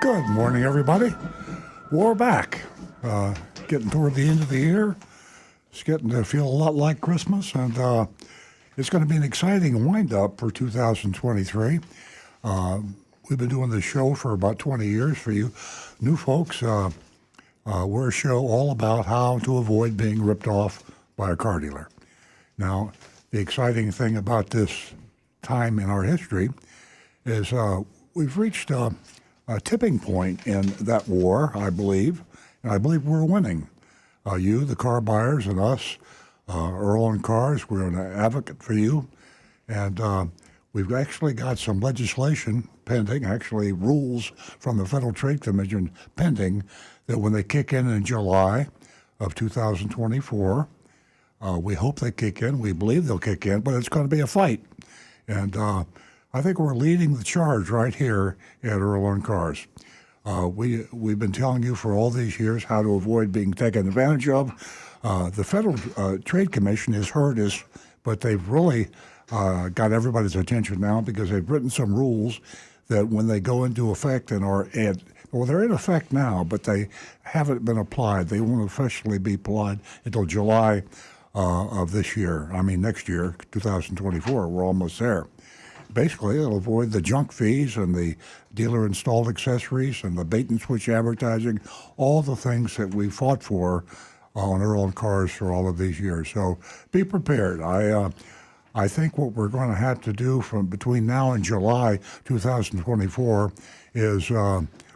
Good morning, everybody. We're back. Getting toward the end of the year. It's getting to feel a lot like Christmas, and it's going to be an exciting wind-up for 2023. We've been doing this show for about 20 years. For you new folks, we're a show all about how to avoid being ripped off by a car dealer. Now, the exciting thing about this time in our history is we've reached a tipping point in that war, I believe, and I believe we're winning. You, the car buyers, and us, Earl and Cars, we're an advocate for you, and we've actually got some legislation pending, actually rules from the Federal Trade Commission pending, that when they kick in July of 2024, we hope they kick in, we believe they'll kick in, but it's going to be a fight. And I think we're leading the charge right here at Earl and Cars. We've been telling you for all these years how to avoid being taken advantage of. The Federal Trade Commission has heard us, but they've really got everybody's attention now because they've written some rules that when they go into effect well, they're in effect now, but they haven't been applied. They won't officially be applied until July of this year. I mean, next year, 2024. We're almost there. Basically, it'll avoid the junk fees and the dealer-installed accessories and the bait-and-switch advertising, all the things that we fought for on Earl and Cars for all of these years. So be prepared. I think what we're going to have to do from between now and July 2024 is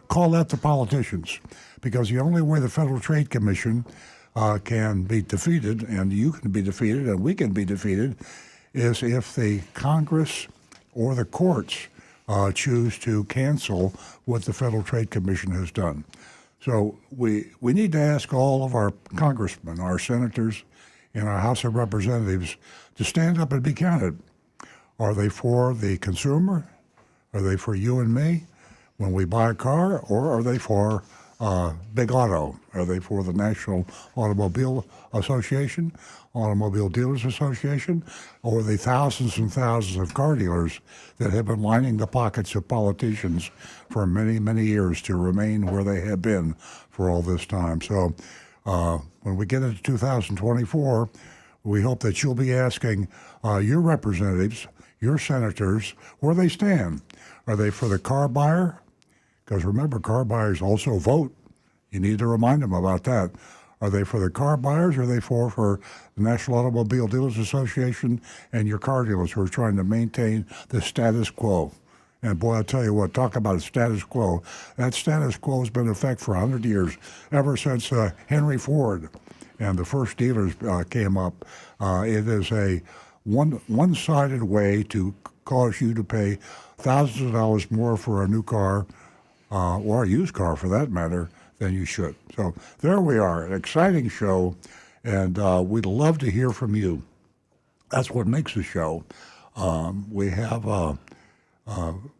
call out the politicians, because the only way the Federal Trade Commission can be defeated, and you can be defeated, and we can be defeated, is if the Congress or the courts choose to cancel what the Federal Trade Commission has done. So we need to ask all of our congressmen, our senators, and our House of Representatives to stand up and be counted. Are they for the consumer? Are they for you and me when we buy a car? Or are they for Big Auto? Are they for the National Automobile Association, Automobile Dealers Association, or the thousands and thousands of car dealers that have been lining the pockets of politicians for many, many years to remain where they have been for all this time? So when we get into 2024, we hope that you'll be asking your representatives, your senators, where they stand. Are they for the car buyer? Because remember, car buyers also vote. You need to remind them about that. Are they for the car buyers, or are they for the National Automobile Dealers Association and your car dealers who are trying to maintain the status quo? And boy, I'll tell you what, talk about a status quo. That status quo has been in effect for 100 years, ever since Henry Ford and the first dealers came up. It is a one-sided way to cause you to pay thousands of dollars more for a new car, or a used car for that matter, than you should. So there we are, an exciting show, and we'd love to hear from you. That's what makes the show.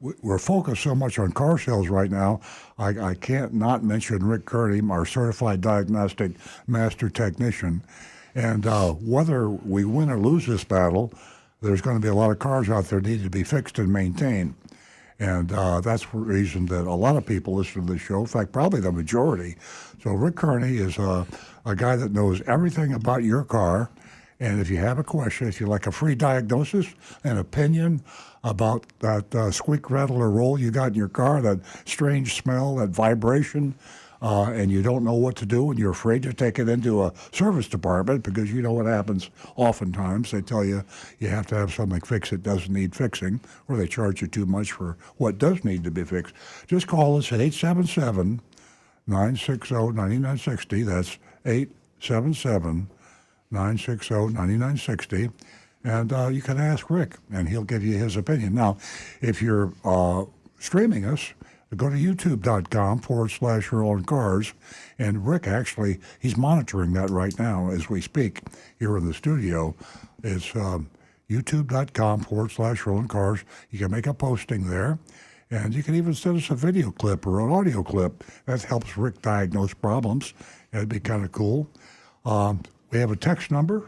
We're focused so much on car sales right now, I can't not mention Rick Kearney, our certified diagnostic master technician. And whether we win or lose this battle, there's going to be a lot of cars out there that need to be fixed and maintained. And that's the reason that a lot of people listen to the show, in fact, probably the majority. So Rick Kearney is a guy that knows everything about your car. And if you have a question, if you like a free diagnosis, an opinion about that squeak, rattle, or roll you got in your car, that strange smell, that vibration, and you don't know what to do and you're afraid to take it into a service department because you know what happens oftentimes. They tell you you have to have something fixed that doesn't need fixing, or they charge you too much for what does need to be fixed. Just call us at 877-960-9960. That's 877-960-9960. And you can ask Rick, and he'll give you his opinion. Now, if you're streaming us, go to youtube.com/Earl and Cars. And Rick, actually, he's monitoring that right now as we speak here in the studio. It's youtube.com/Earl and Cars. You can make a posting there. And you can even send us a video clip or an audio clip. That helps Rick diagnose problems. That'd be kind of cool. We have a text number.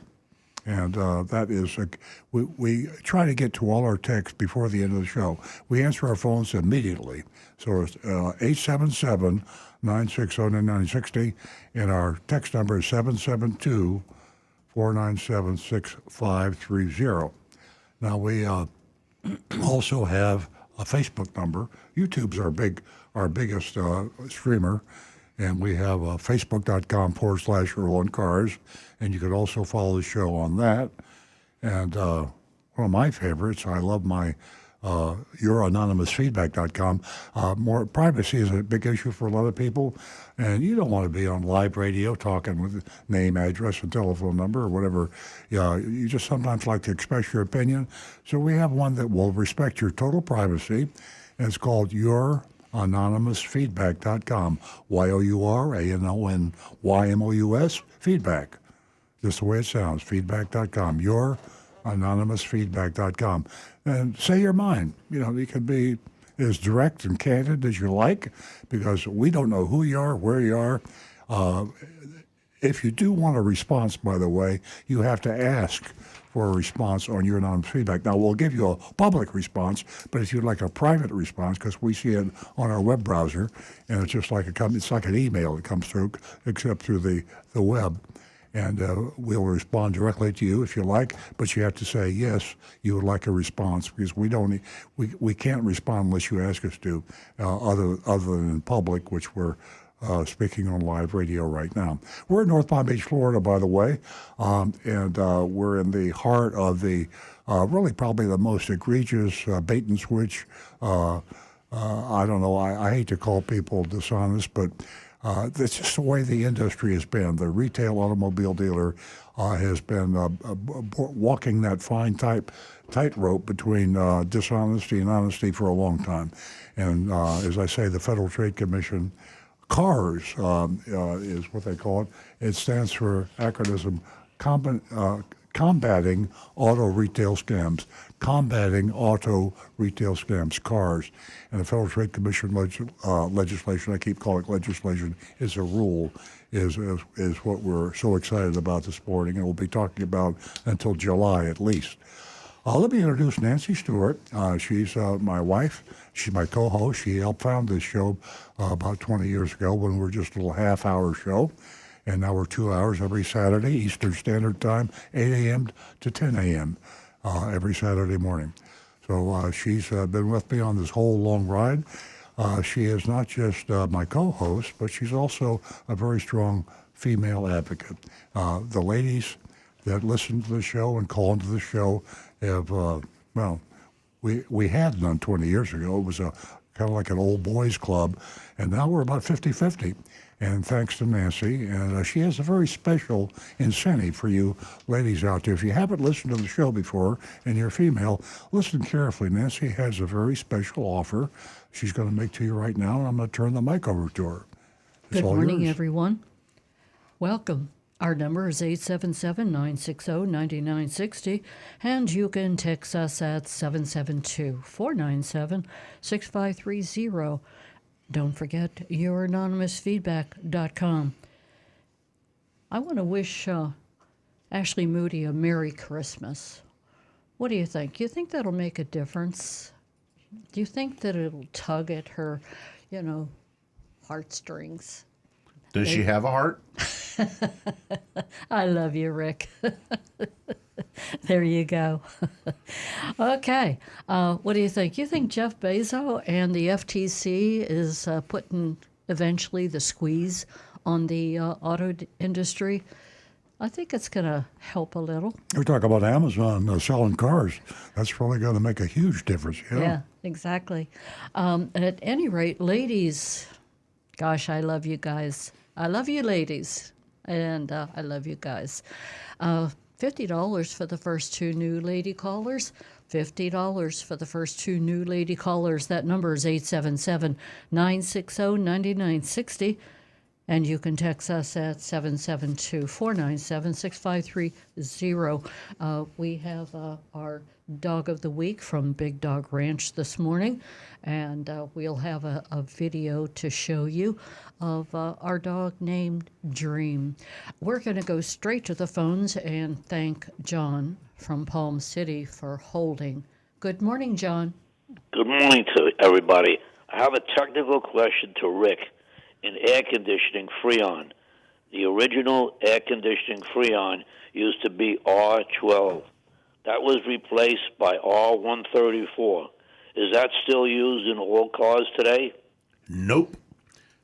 And that is, we try to get to all our texts before the end of the show. We answer our phones immediately. So it's 877 960 9960, and our text number is 772 497 6530. Now, we also have a Facebook number. YouTube's our biggest streamer, and we have facebook.com/Earl and Cars, and you could also follow the show on that. And one of my favorites, I love my youranonymousfeedback.com. More privacy is a big issue for a lot of people, and you don't want to be on live radio talking with name, address, and telephone number or whatever. You just sometimes like to express your opinion. So we have one that will respect your total privacy, and it's called youranonymousfeedback.com. YOURANONYMOUS feedback. Just the way it sounds, feedback.com. Youranonymousfeedback.com. And say your mind. You can be as direct and candid as you like, because we don't know who you are, where you are. If you do want a response, by the way, you have to ask for a response on your anonymous feedback. Now, we'll give you a public response, but if you'd like a private response, because we see it on our web browser, and it's just like it's like an email that comes through, except through the web. And we'll respond directly to you if you like, but you have to say yes, you would like a response, because we can't respond unless you ask us to, other than in public, which we're speaking on live radio right now. We're in North Palm Beach, Florida, by the way, and we're in the heart of the really probably the most egregious bait and switch. I don't know. I hate to call people dishonest, but that's just the way the industry has been. The retail automobile dealer has been walking that fine tightrope between dishonesty and honesty for a long time. And as I say, the Federal Trade Commission, CARS is what they call it. It stands for acronym Combating Auto Retail Scams. Combating Auto Retail Scams, CARS. And the Federal Trade Commission legislation, I keep calling it legislation, is a rule, is what we're so excited about this morning, and we'll be talking about until July at least. Let me introduce Nancy Stewart. She's my wife. She's my co-host. She helped found this show about 20 years ago when we were just a little half-hour show. And now we're 2 hours every Saturday, Eastern Standard Time, 8 a.m. to 10 a.m. Every Saturday morning. So she's been with me on this whole long ride. She is not just my co-host, but she's also a very strong female advocate. The ladies that listen to the show and call into the show have, we had none 20 years ago. It was kind of like an old boys club, and now we're about 50-50. And thanks to Nancy, and she has a very special incentive for you ladies out there. If you haven't listened to the show before and you're female, listen carefully. Nancy has a very special offer she's going to make to you right now, and I'm going to turn the mic over to her. Good morning, everyone. Welcome. Our number is 877-960-9960, and you can text us at 772-497-6530. Don't forget youranonymousfeedback.com. I want to wish Ashley Moody a Merry Christmas. What do you think? You think that'll make a difference? Do you think that it'll tug at her, heartstrings? Does she have a heart? I love you, Rick. There you go. Okay. What do you think? You think Jeff Bezos and the FTC is putting eventually the squeeze on the auto industry? I think it's going to help a little. We're talking about Amazon selling cars. That's really going to make a huge difference. Yeah, exactly. At any rate, ladies, gosh, I love you guys. I love you, ladies, and I love you guys. $50 for the first two new lady callers. $50 for the first two new lady callers. That number is 877-960-9960. And you can text us at 772-497-6530. We have our Dog of the Week from Big Dog Ranch this morning, and we'll have a video to show you of our dog named Dream. We're going to go straight to the phones and thank John from Palm City for holding. Good morning, John. Good morning to everybody. I have a technical question to Rick. In air conditioning Freon, the original air conditioning Freon used to be R12. That was replaced by R134. Is that still used in all cars today? Nope.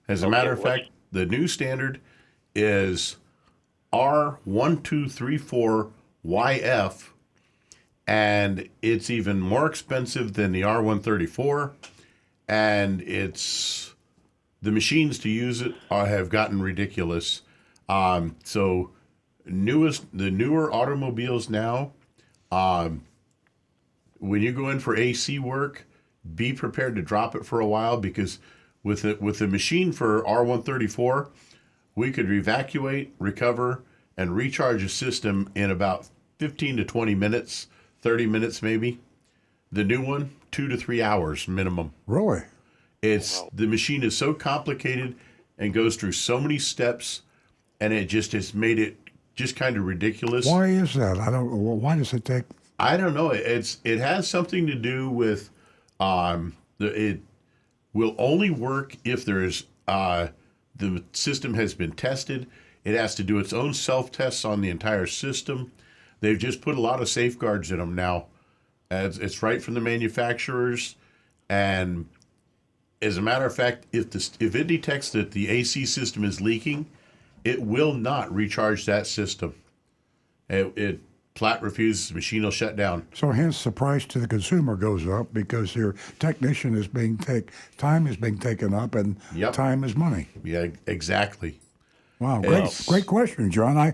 As a matter of fact, the new standard is R1234YF, and it's even more expensive than the R134, and the machines to use it have gotten ridiculous. So the newer automobiles now, when you go in for AC work, be prepared to drop it for a while, because with the machine for R134, we could evacuate, recover, and recharge a system in about 15 to 20 minutes, 30 minutes maybe. The new one, 2 to 3 hours minimum. Really? The machine is so complicated and goes through so many steps, and it just has made it just kind of ridiculous. Why is that? Why does it take? I don't know. It has something to do with it will only work if there's the system has been tested. It has to do its own self-tests on the entire system. They've just put a lot of safeguards in them now. It's right from the manufacturers, and as a matter of fact, if it detects that the AC system is leaking, it will not recharge that system. It flat refuses. The machine will shut down. So hence the price to the consumer goes up, because your technician time is being taken up, and time is money. Yeah, exactly. Wow, great question, John. I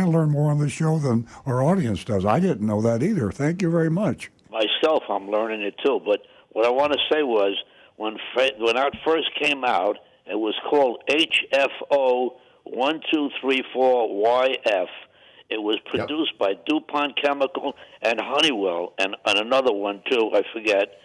learn more on this show than our audience does. I didn't know that either. Thank you very much. Myself, I'm learning it too. But what I want to say was, when that first came out, it was called HFO 1234YF. It was produced by DuPont Chemical and Honeywell, and another one too, I forget.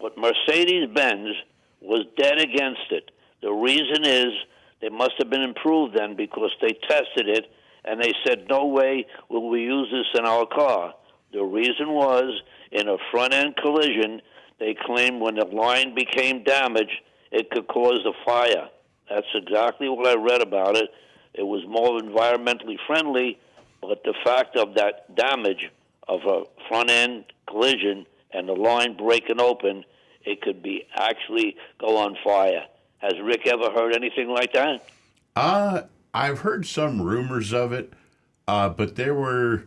But Mercedes-Benz was dead against it. The reason is they must have been improved then, because they tested it and they said, no way will we use this in our car. The reason was, in a front-end collision, they claimed when the line became damaged, it could cause a fire. That's exactly what I read about it. It was more environmentally friendly, but the fact of that damage of a front-end collision and the line breaking open, it could be actually go on fire. Has Rick ever heard anything like that? I've heard some rumors of it, but there were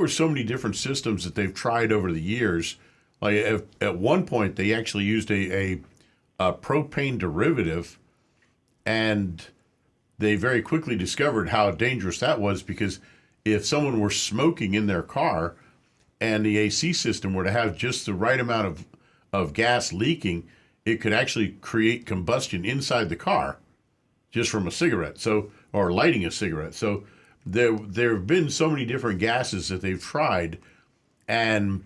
so many different systems that they've tried over the years. Like at one point, they actually used a propane derivative, and they very quickly discovered how dangerous that was, because if someone were smoking in their car and the AC system were to have just the right amount of gas leaking, it could actually create combustion inside the car just from a cigarette, or lighting a cigarette. So there have been so many different gases that they've tried, and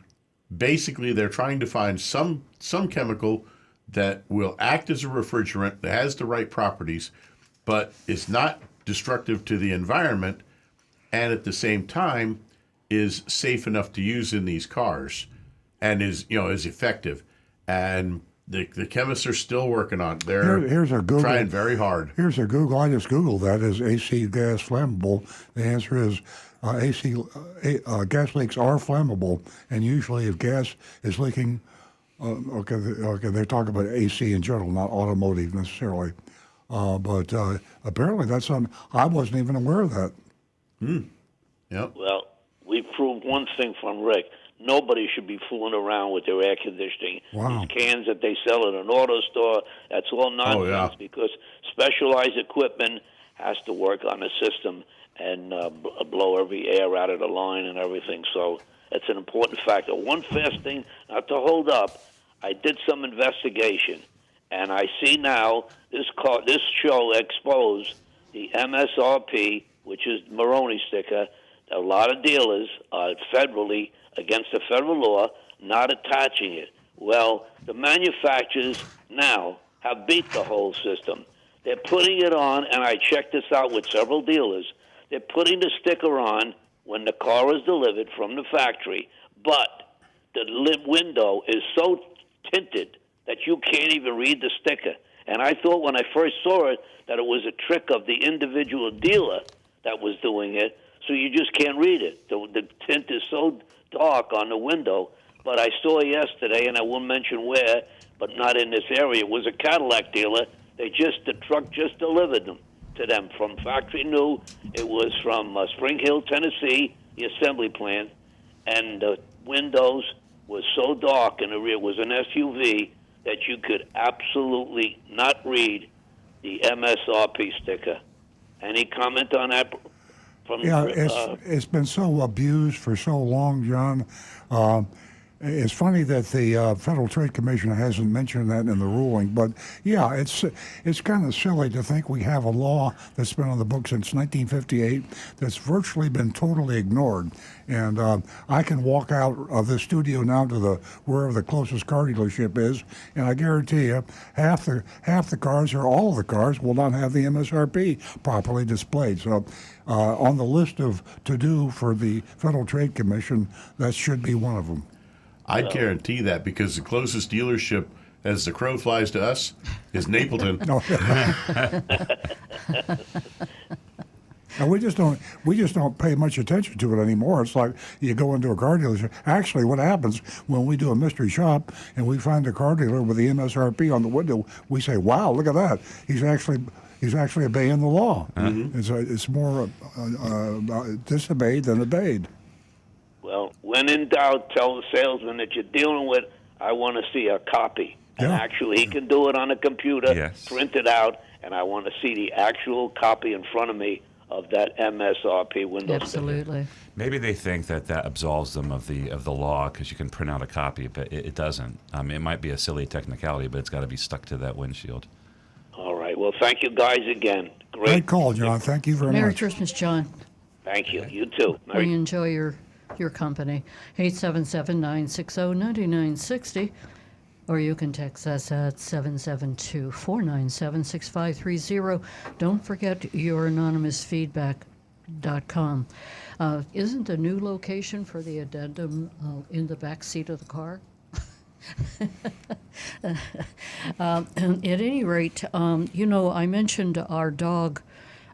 basically they're trying to find some chemical that will act as a refrigerant, that has the right properties, but it's not destructive to the environment, and at the same time is safe enough to use in these cars, and is effective. And the chemists are still working on it. They're trying very hard. Here's a Google. I just Googled that. Is AC gas flammable? The answer is gas leaks are flammable, and usually if gas is leaking, they're talking about AC in general, not automotive necessarily. But apparently that's something I wasn't even aware of that. Yep. Well, we proved one thing from Rick. Nobody should be fooling around with their air conditioning. Wow. These cans that they sell at an auto store, that's all nonsense, because specialized equipment has to work on the system and blow every air out of the line and everything. So it's an important factor. One fast thing, not to hold up, I did some investigation, And I see now this show exposed the MSRP, which is Maroney sticker. A lot of dealers are federally against the federal law not attaching it. Well, the manufacturers now have beat the whole system. They're putting it on, and I checked this out with several dealers. They're putting the sticker on when the car is delivered from the factory, but the window is so tinted that you can't even read the sticker. And I thought when I first saw it that it was a trick of the individual dealer that was doing it, so you just can't read it. The tint is so dark on the window. But I saw yesterday, and I won't mention where, but not in this area, it was a Cadillac dealer. The truck just delivered them to them from factory new. It was from Spring Hill, Tennessee, the assembly plant, and the windows were so dark in the rear. It was an SUV that you could absolutely not read the MSRP sticker. Any comment on that? Yeah, it's been so abused for so long, John. It's funny that the Federal Trade Commission hasn't mentioned that in the ruling, but yeah, it's kind of silly to think we have a law that's been on the books since 1958 that's virtually been totally ignored. And I can walk out of the studio now to wherever the closest car dealership is, and I guarantee you, half the cars or all of the cars will not have the MSRP properly displayed. So, on the list of to do for the Federal Trade Commission, that should be one of them. I'd guarantee that because the closest dealership, as the crow flies to us, is Napleton. And we just don't pay much attention to it anymore. It's like you go into a car dealership. Actually, what happens when we do a mystery shop and we find a car dealer with the MSRP on the window, we say, "Wow, look at that! He's actually obeying the law." It's more disobeyed than obeyed. Well, when in doubt, tell the salesman that you're dealing with, I want to see a copy. And actually, he can do it on a computer, print it out, and I want to see the actual copy in front of me of that MSRP window Absolutely. sticker. Maybe they think that absolves them of the law because you can print out a copy, but it doesn't. It might be a silly technicality, but it's got to be stuck to that windshield. All right. Well, thank you guys again. Great call, John. Thank you very Merry much. Christmas, John. Thank you. You too. We enjoy your company. 877-960-9960. Or you can text us at 772-497-6530. Don't forget your anonymousfeedback.com. Isn't the new location for the addendum in the back seat of the car? At any rate, I mentioned our dog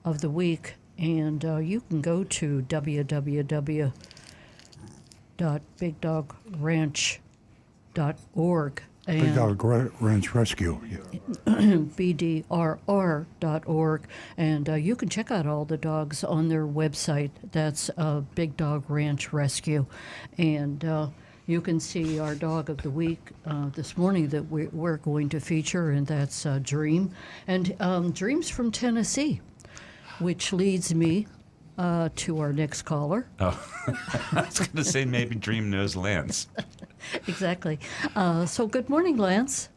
of the week, and you can go to www.bigdogranch.org. Big Dog Ranch Rescue. BDRR.org, and you can check out all the dogs on their website. That's Big Dog Ranch Rescue, and you can see our dog of the week this morning that we're going to feature, and that's Dream, and Dream's from Tennessee, which leads me to our next caller. Oh, I was going to say maybe Dream knows Lance. Exactly. So good morning, Lance.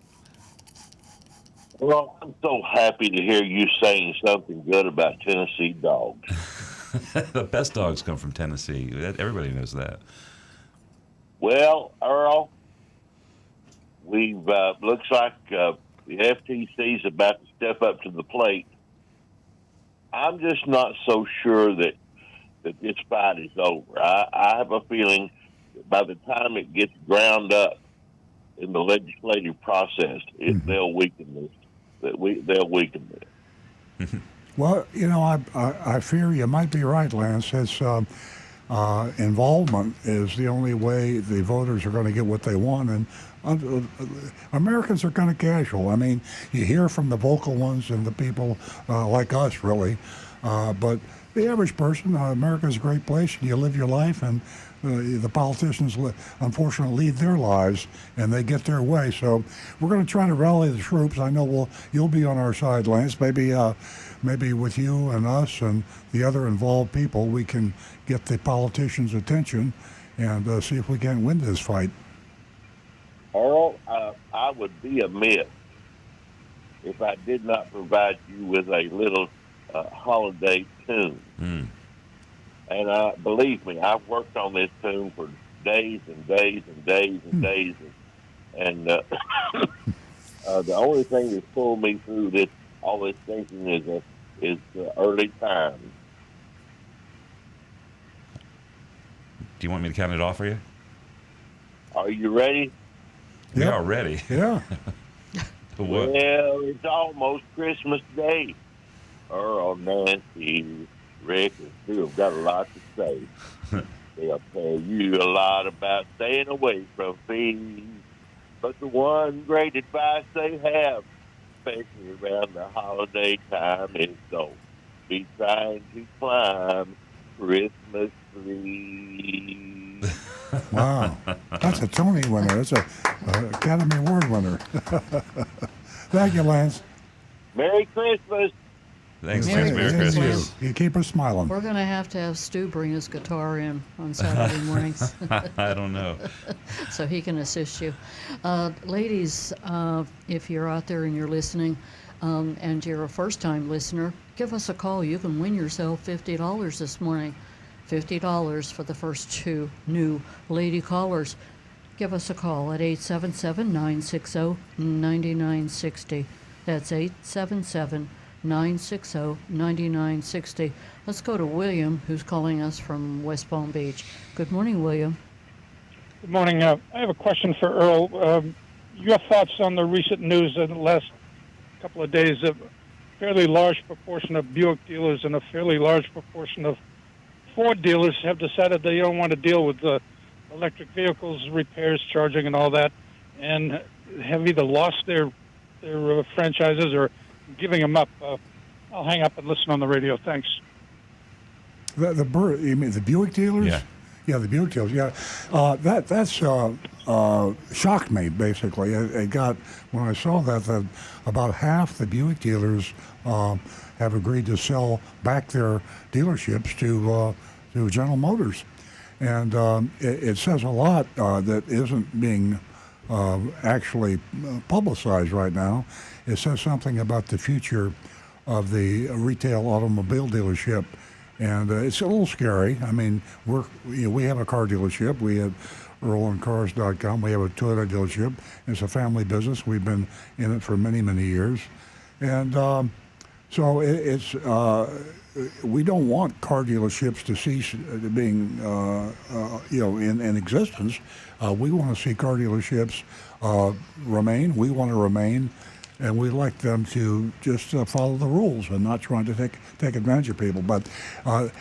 Well, I'm so happy to hear you saying something good about Tennessee dogs. The best dogs come from Tennessee. Everybody knows that. Well, Earl, we've looks like the FTC is about to step up to the plate. I'm just not so sure that this fight is over. I have a feeling that by the time it gets ground up in the legislative process, they'll weaken this. They'll weaken this. Well, I fear you might be right, Lance. It's involvement is the only way the voters are going to get what they want, and Americans are kind of casual. I mean, you hear from the vocal ones and the people like us, really, but the average person, America's a great place, and you live your life, and the politicians, unfortunately, lead their lives, and they get their way. So we're going to try to rally the troops. I know you'll be on our side, Lance. Maybe with you and us and the other involved people, we can get the politicians' attention and see if we can win this fight. Earl, I would be amiss if I did not provide you with a little holiday tune. Mm. And believe me, I've worked on this tune for days and days and days and days. And the only thing that's pulled me through all this thinking is early times. Do you want me to count it off for you? Are you ready? We are ready. Yeah. What? Well, it's almost Christmas Day. Earl, Nancy, Rick, and Sue have got a lot to say. They'll tell you a lot about staying away from fees. But the one great advice they have, especially around the holiday time, is don't be trying to climb Christmas trees. Wow. That's a Tony winner. That's a Academy Award winner. Thank you, Lance. Merry Christmas. Thanks, Merry Lance. Merry Christmas. Christmas. You keep us smiling. We're going to have Stu bring his guitar in on Saturday mornings I don't know. so he can assist you. Ladies, if you're out there and you're listening and you're a first-time listener, give us a call. You can win yourself $50 this morning. $50 for the first 2 new lady callers. Give us a call at 877-960-9960. That's 877-960-9960. Let's go to William, who's calling us from West Palm Beach. Good morning, William. Good morning. I have a question for Earl. Your thoughts on the recent news in the last couple of days of a fairly large proportion of Buick dealers and a fairly large proportion of Ford dealers have decided they don't want to deal with the electric vehicles, repairs, charging, and all that, and have either lost their franchises or giving them up. I'll hang up and listen on the radio. Thanks. You mean the Buick dealers? Yeah. Yeah, the Buick dealers. Yeah, that's shocked me basically. It got when I saw that about half the Buick dealers have agreed to sell back their dealerships to General Motors, and it says a lot that isn't being actually publicized right now. It says something about the future of the retail automobile dealership. And it's a little scary. I mean, we have a car dealership. We have EarlOnCars.com. We have a Toyota dealership. It's a family business. We've been in it for many, many years. And so we don't want car dealerships to cease being, in existence. We want to see car dealerships remain. We want to remain. And we like them to just follow the rules and not trying to take advantage of people. But to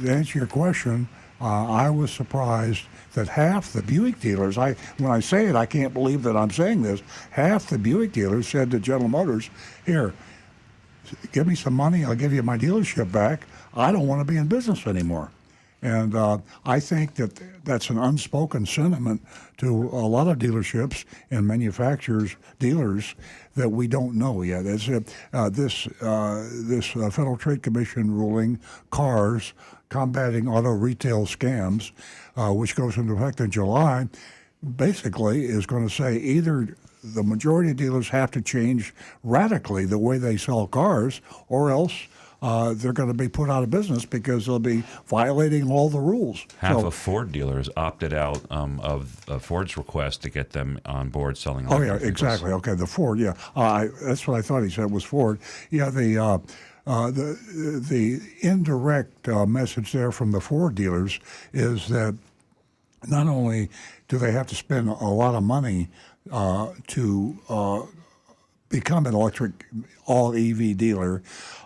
answer your question, I was surprised that half the Buick dealers, when I say it, I can't believe that I'm saying this, half the Buick dealers said to General Motors, here, give me some money, I'll give you my dealership back. I don't want to be in business anymore. And I think that's an unspoken sentiment to a lot of dealerships and manufacturers, dealers, that we don't know yet. This Federal Trade Commission ruling, CARS, Combating Auto Retail Scams, which goes into effect in July, basically is going to say either the majority of dealers have to change radically the way they sell cars, or else they're going to be put out of business because they'll be violating all the rules. Half of Ford dealers opted out of Ford's request to get them on board selling. Oh yeah, electric vehicles. exactly. Okay, the Ford. Yeah, that's what I thought he said was Ford. Yeah, the indirect message there from the Ford dealers is that not only do they have to spend a lot of money to become an electric all EV dealer,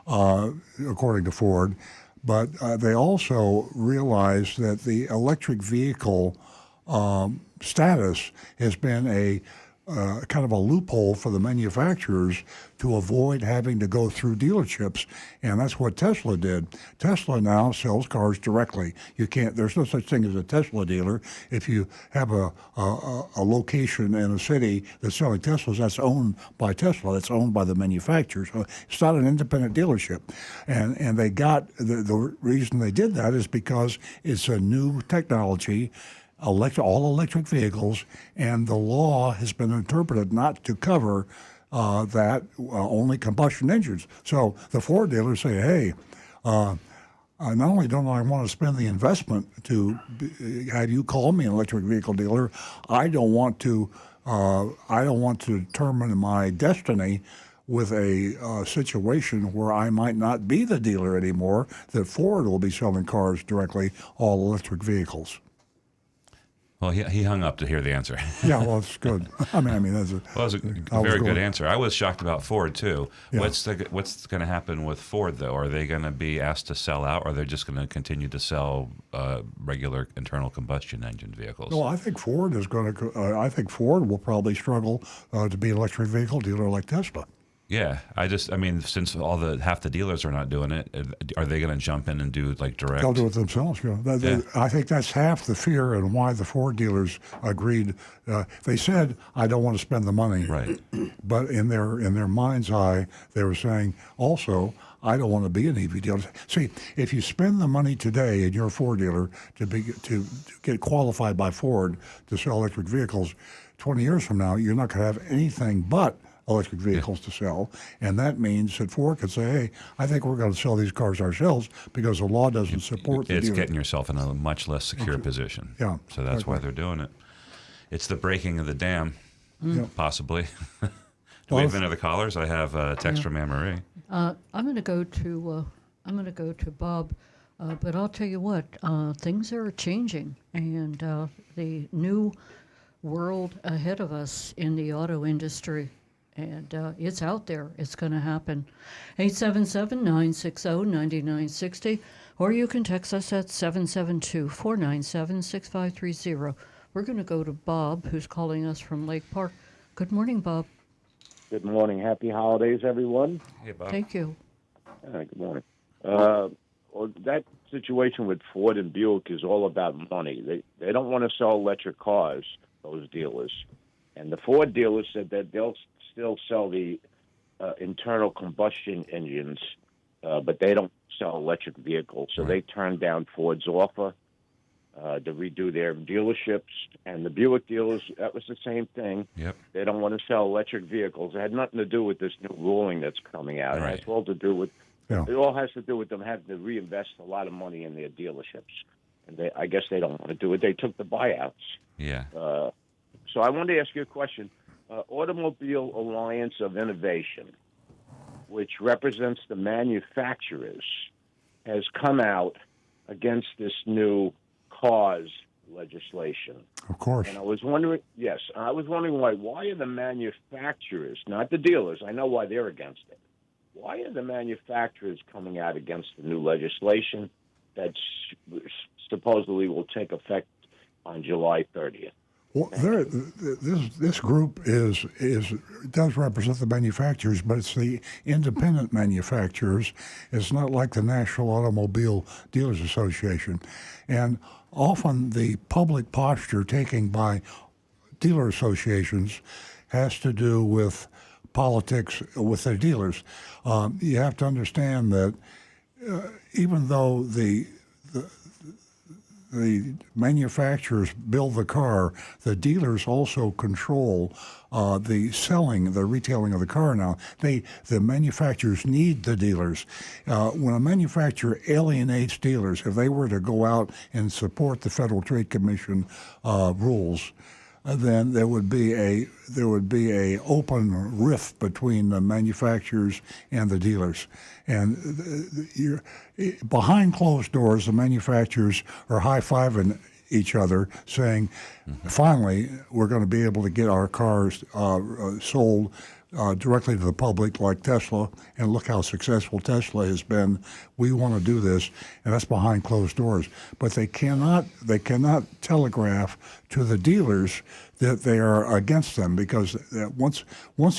according to Ford, but they also realize that the electric vehicle status has been a kind of a loophole for the manufacturers to avoid having to go through dealerships, and that's what Tesla did. Tesla now sells cars directly. You can't. There's no such thing as a Tesla dealer. If you have a location in a city that's selling Teslas, that's owned by Tesla. That's owned by the manufacturer. So it's not an independent dealership, and they got the reason they did that is because it's a new technology. All electric vehicles, and the law has been interpreted not to cover that only combustion engines. So the Ford dealers say, hey, not only don't I want to spend the investment to have you call me an electric vehicle dealer, I don't want to determine my destiny with a situation where I might not be the dealer anymore. That Ford will be selling cars directly, all electric vehicles. Well, he hung up to hear the answer. Yeah, well, it's good. I mean, that's a. Well, it was a very good answer. I was shocked about Ford too. Yeah. What's going to happen with Ford though? Are they going to be asked to sell out, or are they just going to continue to sell regular internal combustion engine vehicles? No, I think Ford is going to. I think Ford will probably struggle to be an electric vehicle dealer like Tesla. Yeah, I mean, since half the dealers are not doing it, are they going to jump in and do like direct? They'll do it themselves. Yeah. I think that's half the fear and why the Ford dealers agreed. They said, "I don't want to spend the money," Right? But in their mind's eye, they were saying also, "I don't want to be an EV dealer." See, if you spend the money today in your Ford dealer to get qualified by Ford to sell electric vehicles, 20 years from now, you're not going to have anything but electric vehicles to sell, and that means that Ford could say, hey, I think we're going to sell these cars ourselves because the law doesn't support the It's dealer. getting yourself in a much less secure position. Yeah, So that's exactly. why they're doing it. It's the breaking of the dam, possibly. Do we have any other callers? I have a text from Anne Marie. I'm going to go to Bob, but I'll tell you what, things are changing, and the new world ahead of us in the auto industry. And it's out there. It's going to happen. 877-960-9960, or you can text us at 772-497-6530. We're going to go to Bob, who's calling us from Lake Park. Good morning, Bob. Good morning. Happy holidays, everyone. Hey, Bob. Thank you. Good morning. Well, that situation with Ford and Buick is all about money. They don't want to sell electric cars, those dealers. And the Ford dealers said that they'll still sell the internal combustion engines, but they don't sell electric vehicles. So they turned down Ford's offer to redo their dealerships. And the Buick dealers, that was the same thing. Yep. They don't want to sell electric vehicles. It had nothing to do with this new ruling that's coming out. Right. It has all to do with Yeah. it all has to do with them having to reinvest a lot of money in their dealerships. And I guess they don't want to do it. They took the buyouts. Yeah. So I wanted to ask you a question. Automobile Alliance of Innovation, which represents the manufacturers, has come out against this new cars legislation. Of course. And I was wondering why are the manufacturers, not the dealers, I know why they're against it. Why are the manufacturers coming out against the new legislation that supposedly will take effect on July 30th? Well, this group does represent the manufacturers, but it's the independent manufacturers. It's not like the National Automobile Dealers Association, and often the public posture taken by dealer associations has to do with politics with their dealers. You have to understand that even though the manufacturers build the car, the dealers also control the retailing of the car now. The manufacturers need the dealers. When a manufacturer alienates dealers, if they were to go out and support the Federal Trade Commission rules, then there would be a open rift between the manufacturers and the dealers. And behind closed doors, the manufacturers are high-fiving each other, saying, finally, we're going to be able to get our cars sold directly to the public like Tesla, and look how successful Tesla has been. We want to do this, and that's behind closed doors. But they cannot telegraph to the dealers that they are against them, because once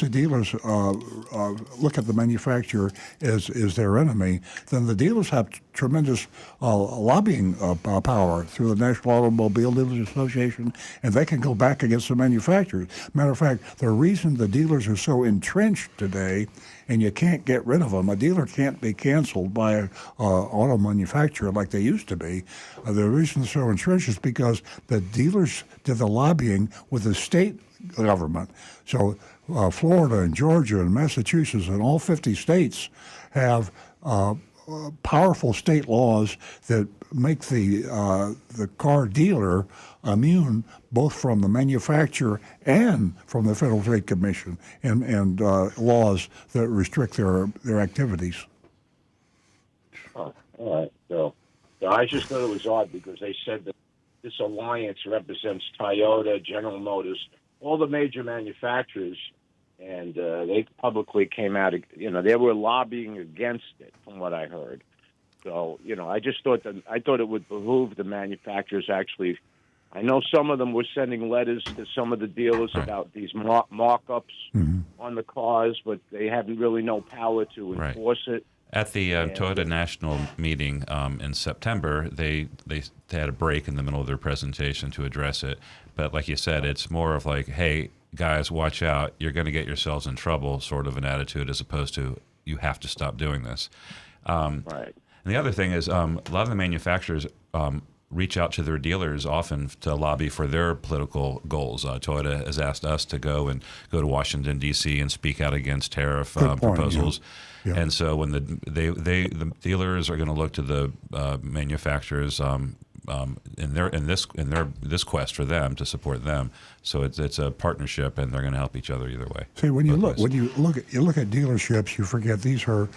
the dealers look at the manufacturer as their enemy, then the dealers have tremendous lobbying power through the National Automobile Dealers Association, and they can go back against the manufacturers. Matter of fact, the reason the dealers are so entrenched today, and you can't get rid of them, a dealer can't be canceled by an auto manufacturer like they used to be. The reason they're so entrenched is because the dealers did the lobbying with the state government. So Florida and Georgia and Massachusetts and all 50 states have powerful state laws that make the car dealer immune both from the manufacturer and from the Federal Trade Commission and laws that restrict their activities. Oh, all right. So I just thought it was odd because they said that this alliance represents Toyota, General Motors, all the major manufacturers, and they publicly came out. They were lobbying against it, from what I heard. So I just thought it would behoove the manufacturers actually. I know some of them were sending letters to some of the dealers about these markups on the cars, but they haven't really no power to enforce it. At the Toyota National meeting in September, they had a break in the middle of their presentation to address it. But like you said, it's more of like, hey, guys, watch out. You're going to get yourselves in trouble sort of an attitude as opposed to you have to stop doing this. Right. And the other thing is a lot of the manufacturers reach out to their dealers often to lobby for their political goals. Toyota has asked us to go to Washington, D.C. and speak out against tariff proposals. Yeah. And so when the dealers are going to look to the manufacturers in this quest for them to support them. So it's a partnership, and they're going to help each other either way. See, when you look at dealerships, you forget these are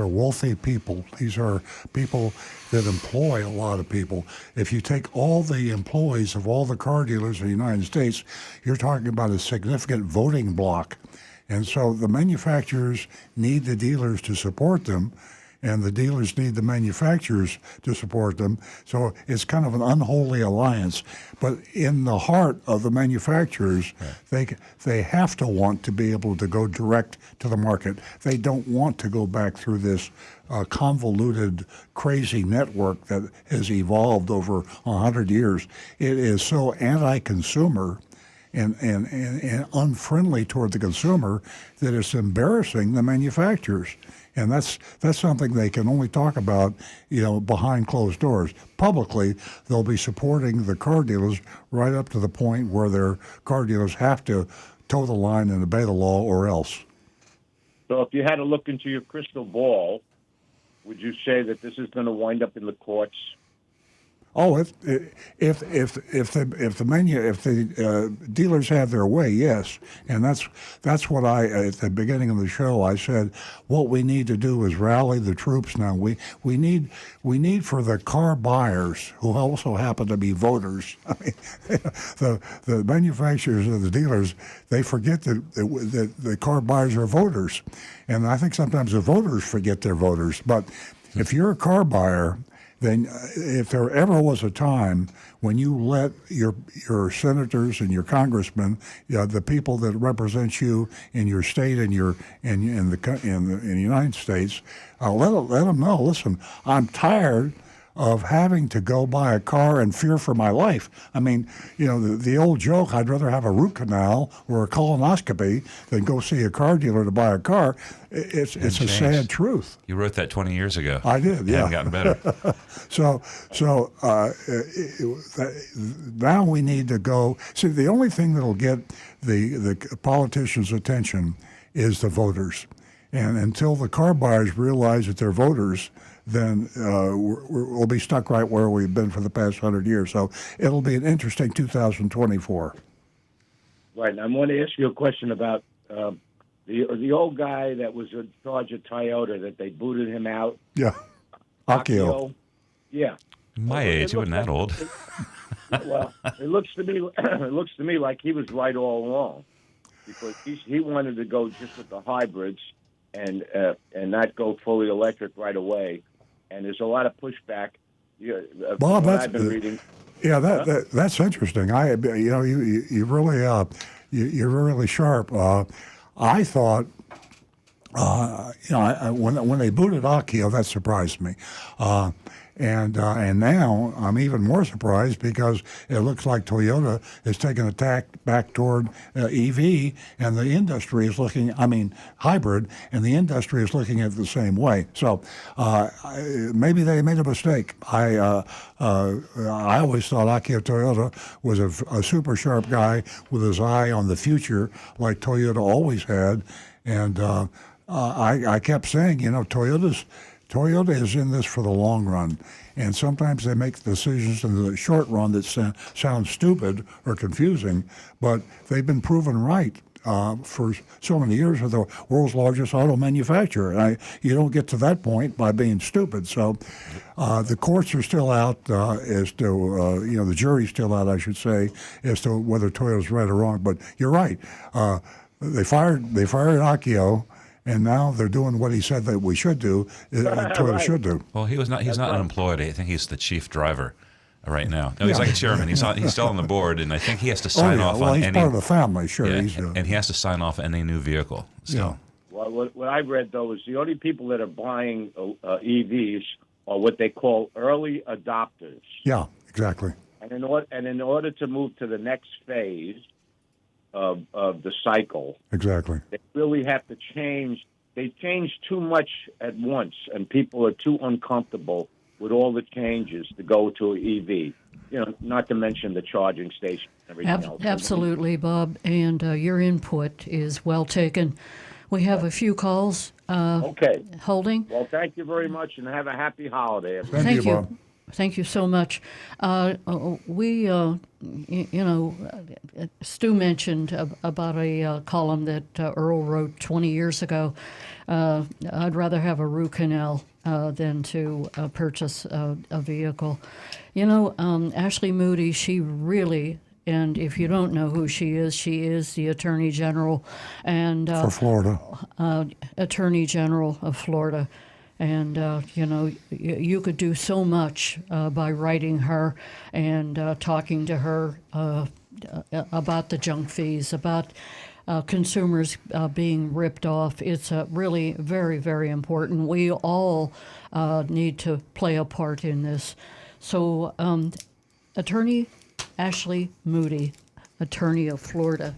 wealthy people. These are people that employ a lot of people. If you take all the employees of all the car dealers in the United States, you're talking about a significant voting bloc. And so the manufacturers need the dealers to support them, and the dealers need the manufacturers to support them. So it's kind of an unholy alliance. But in the heart of the manufacturers, they have to want to be able to go direct to the market. They don't want to go back through this convoluted, crazy network that has evolved over 100 years. It is so anti-consumer and unfriendly toward the consumer that it's embarrassing the manufacturers. And that's something they can only talk about, behind closed doors. Publicly, they'll be supporting the car dealers right up to the point where their car dealers have to toe the line and obey the law or else. So if you had to look into your crystal ball, would you say that this is going to wind up in the courts? Oh, if the dealers have their way, yes, and that's what I at the beginning of the show I said. What we need to do is rally the troops now. We need for the car buyers who also happen to be voters. I mean, the manufacturers and the dealers, they forget that the car buyers are voters, and I think sometimes the voters forget they're voters. But if you're a car buyer, then if there ever was a time when you let your senators and your congressmen, the people that represent you in your state and in the United States, let them know. Listen, I'm tired of having to go buy a car and fear for my life. I mean, the old joke, I'd rather have a root canal or a colonoscopy than go see a car dealer to buy a car. It's a sad truth. You wrote that 20 years ago. I did, yeah. It hadn't gotten better. So now we need to go. See, the only thing that'll get the politicians' attention is the voters. And until the car buyers realize that they're voters, then we'll be stuck right where we've been for the past 100 years. So it'll be an interesting 2024. Right. And I want to ask you a question about the old guy that was in charge of Toyota, that they booted him out. Yeah. Akio. Yeah. My age, he wasn't that old. Well, it looks to me like he was right all along, because he wanted to go just with the hybrids and not go fully electric right away. And there's a lot of pushback. Well, I've been reading. Yeah, that's interesting. You really you're really sharp. I thought when they booted Akio, that surprised me. And now I'm even more surprised because it looks like Toyota is taking a tack back toward EV, and the industry is looking, hybrid, and the industry is looking at it the same way. So maybe they made a mistake. I always thought Akio Toyoda was a super sharp guy with his eye on the future, like Toyota always had, and I kept saying, Toyota is in this for the long run, and sometimes they make decisions in the short run that sound stupid or confusing, but they've been proven right for so many years as the world's largest auto manufacturer. And you don't get to that point by being stupid. So the courts are still out as to, the jury's still out, I should say, as to whether Toyota's right or wrong. But you're right. They fired Akio. And now they're doing what he said that we should do, Toyota should do. Well, he's not unemployed. I think he's the chief driver right now. No, he's like a chairman. He's still on the board, and I think he has to sign off on he's any. Part of the family, sure. Yeah, and he has to sign off any new vehicle. Still. Yeah. Well, what I've read though is the only people that are buying EVs are what they call early adopters. Yeah, exactly. And in order to move to the next phase of the cycle, exactly, they really have to change. They change too much at once, and people are too uncomfortable with all the changes to go to an EV. Not to mention the charging station and everything else. Absolutely, Bob, and your input is well taken. We have a few calls. Okay. Holding. Well, thank you very much, and have a happy holiday, everyone. Thank you, Bob. Thank you so much. Stu mentioned about a column that Earl wrote 20 years ago. I'd rather have a root canal than to purchase a vehicle. Ashley Moody, she really, and if you don't know who she is the Attorney General and for Florida. Attorney General of Florida. And, you could do so much by writing her and talking to her about the junk fees, about consumers being ripped off. It's really very, very important. We all need to play a part in this. So, Attorney Ashley Moody, Attorney of Florida,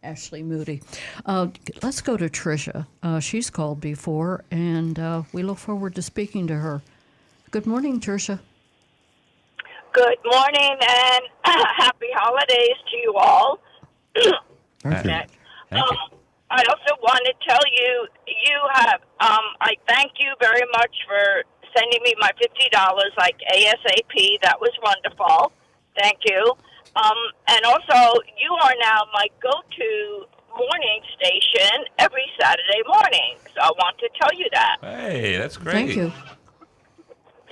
Ashley Moody. Let's go to Tricia. She's called before, and we look forward to speaking to her. Good morning, Tricia. Good morning, and happy holidays to you all. Thank you. Thank you. I also want to tell you, you have, I thank you very much for sending me my $50 like ASAP. That was wonderful. Thank you. And also, you are now my go-to morning station every Saturday morning. So I want to tell you that. Hey, that's great. Thank you.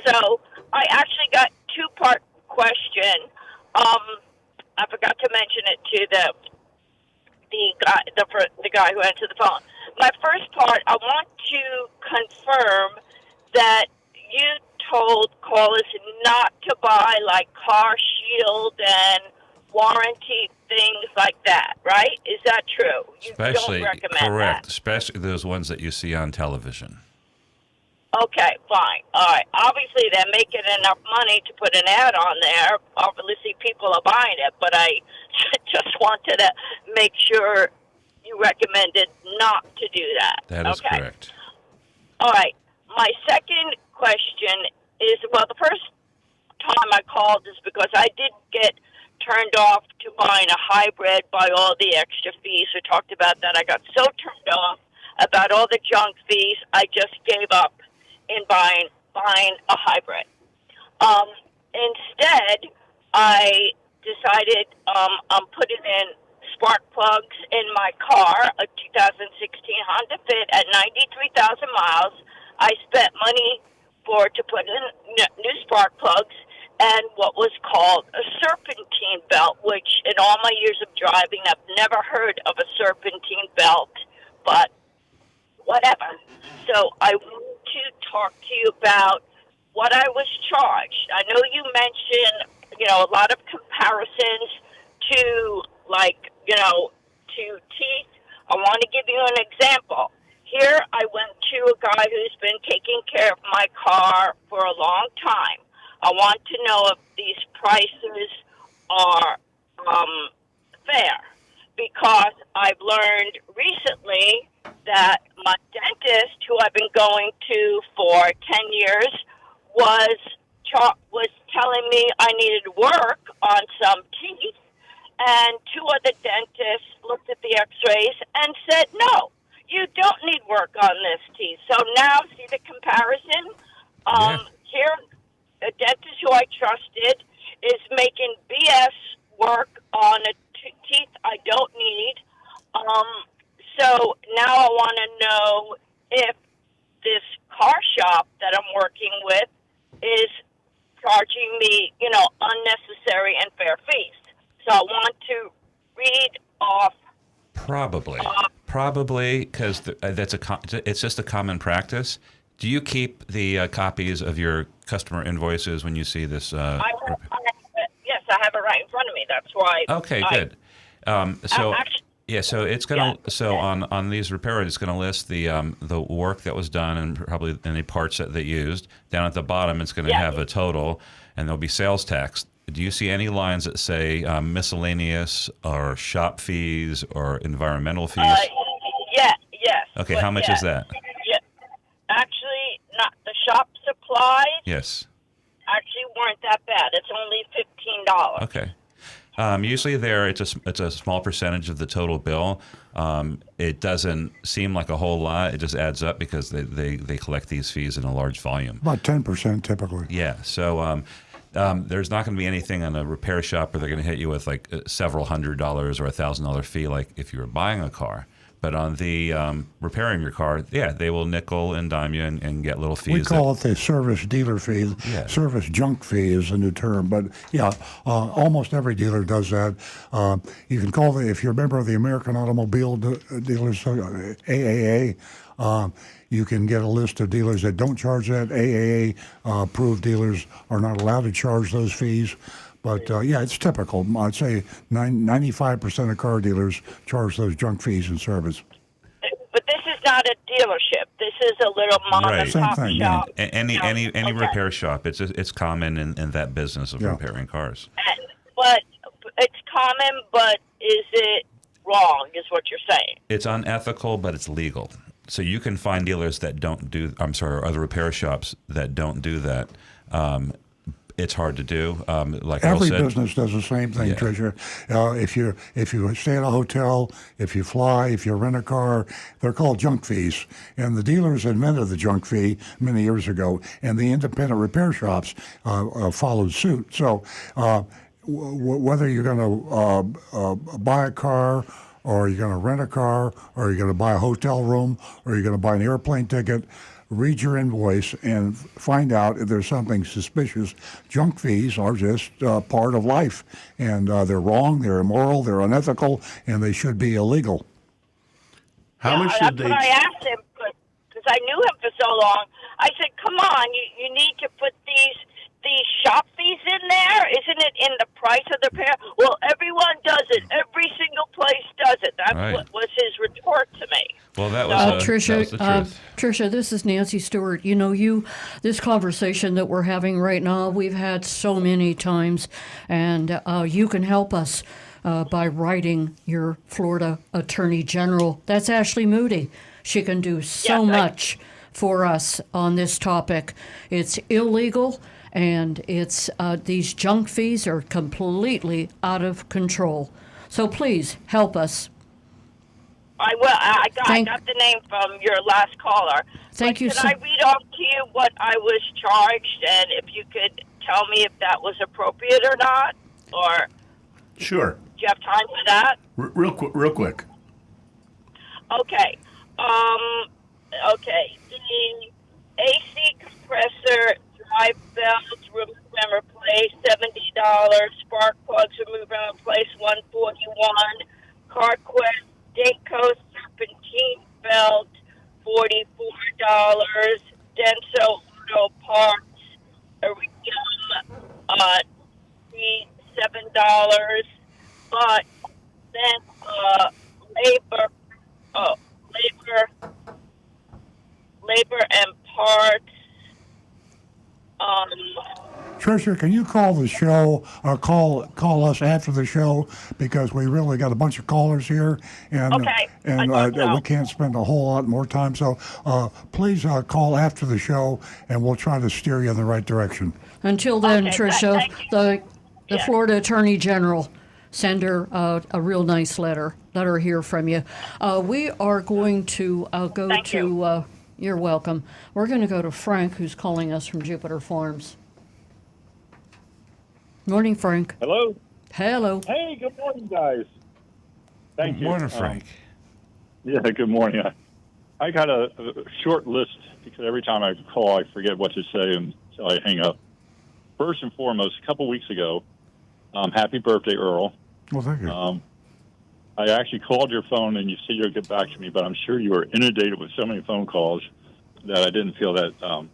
So I actually got two-part question. I forgot to mention it to the guy who answered the phone. My first part, I want to confirm that you told callers not to buy like Car Shield and warranty things like that, right? Is that true? You Especially, don't recommend correct. that? Especially those ones that you see on television. Okay, fine. All right. Obviously, they're making enough money to put an ad on there. Obviously, people are buying it, but I just wanted to make sure you recommended not to do that. That is correct. All right. My second question is, well, the first time I called is because I did get turned off to buying a hybrid by all the extra fees. We talked about that. I got so turned off about all the junk fees, I just gave up in buying a hybrid. Instead, I decided I'm putting in spark plugs in my car, a 2016 Honda Fit at 93,000 miles. I spent money to put in new spark plugs and what was called a serpentine belt, which in all my years of driving, I've never heard of a serpentine belt, but whatever. So I want to talk to you about what I was charged. I know you mentioned, a lot of comparisons to, to teeth. I want to give you an example. here I went to a guy who's been taking care of my car for a long time. I want to know if these prices are fair, because I've learned recently that my dentist, who I've been going to for 10 years, was telling me I needed work on some teeth, and two other dentists looked at the x-rays and said, no, you don't need work on this teeth. So now, see the comparison? Here, a dentist who I trusted is making BS work on a teeth I don't need. So now I want to know if this car shop that I'm working with is charging me, unnecessary and fair fees. So I want to read off. Probably, because it's just a common practice. Do you keep the copies of your customer invoices when you see this? Yes, I have it right in front of me. That's why. Okay, good. So it's gonna on these repairs, it's gonna list the work that was done and probably any parts that they used. Down at the bottom, it's gonna have a total, and there'll be sales tax. Do you see any lines that say miscellaneous or shop fees or environmental fees? Yes. Okay, how much is that? Yeah. Actually, not the shop supplies. Yes. Actually, weren't that bad. It's only $15. Okay. Usually it's a small percentage of the total bill. It doesn't seem like a whole lot. It just adds up because they collect these fees in a large volume. About 10% typically. Yeah. So there's not going to be anything on a repair shop where they're going to hit you with like several $100s or $1,000 fee like if you were buying a car. But on the repairing your car, they will nickel and dime you and get little fees. We call it the service dealer fee. Yeah. Service junk fee is a new term. But almost every dealer does that. You can call if you're a member of the American Automobile Dealers AAA, you can get a list of dealers that don't charge that. AAA approved dealers are not allowed to charge those fees. But it's typical. I'd say 95% of car dealers charge those junk fees in service. But this is not a dealership. This is a little mom and pop Same thing, shop. yeah. Any repair shop, it's common in that business of repairing cars. But it's common, but is it wrong, is what you're saying? It's unethical, but it's legal. So you can find dealers that don't do, or other repair shops that don't do that. It's hard to do. Like every Earl said, business does the same thing, Tricia. If you stay at a hotel, if you fly, if you rent a car, they're called junk fees. And the dealers invented the junk fee many years ago, and the independent repair shops followed suit. So whether you're going to buy a car, or you're going to rent a car, or you're going to buy a hotel room, or you're going to buy an airplane ticket, read your invoice and find out if there's something suspicious. Junk fees are just part of life, and they're wrong, they're immoral, they're unethical, and they should be illegal. How much did they? That's what I asked him, because I knew him for so long. I said, come on, you need to put these shop fees in there? Isn't it in the price of the repair? Well, everyone does it. Every single place does it. That's what was his retort to me. Well, that was Tricia. the truth. Tricia, this is Nancy Stewart. This conversation that we're having right now, we've had so many times, and you can help us by writing your Florida Attorney General. That's Ashley Moody. She can do so much for us on this topic. It's illegal. And it's these junk fees are completely out of control. So please help us. I will. I got the name from your last caller. Thank you. Can I read off to you what I was charged, and if you could tell me if that was appropriate or not, or Sure. Do you have time for that? Real quick. Okay. Okay. The AC compressor, drive belts, remove and replace, $70. Spark plugs, remove and replace, $141. CarQuest Dayco serpentine belt, $44. Denso Auto Parts, Iridium, $7. But then labor labor and parts. Um, Tricia, can you call the show or call us after the show, because we really got a bunch of callers here, and Okay, and I don't know. we can't spend a whole lot more time. So please call after the show, and we'll try to steer you in the right direction. Until then, Okay, Tricia, thank you. the Yeah. Florida Attorney General, send her a real nice letter. Let her hear from you. We are going to go Thank to. you. You're welcome. We're going to go to Frank, who's calling us from Jupiter Farms. Morning, Frank. Hello. Hello. Hey, good morning, guys. Thank you. Morning, Frank. Yeah, good morning. I got a short list because every time I call, I forget what to say until I hang up. First and foremost, a couple weeks ago, happy birthday, Earl. Well, thank you. I actually called your phone, and you said you'll get back to me, but I'm sure you were inundated with so many phone calls that I didn't feel that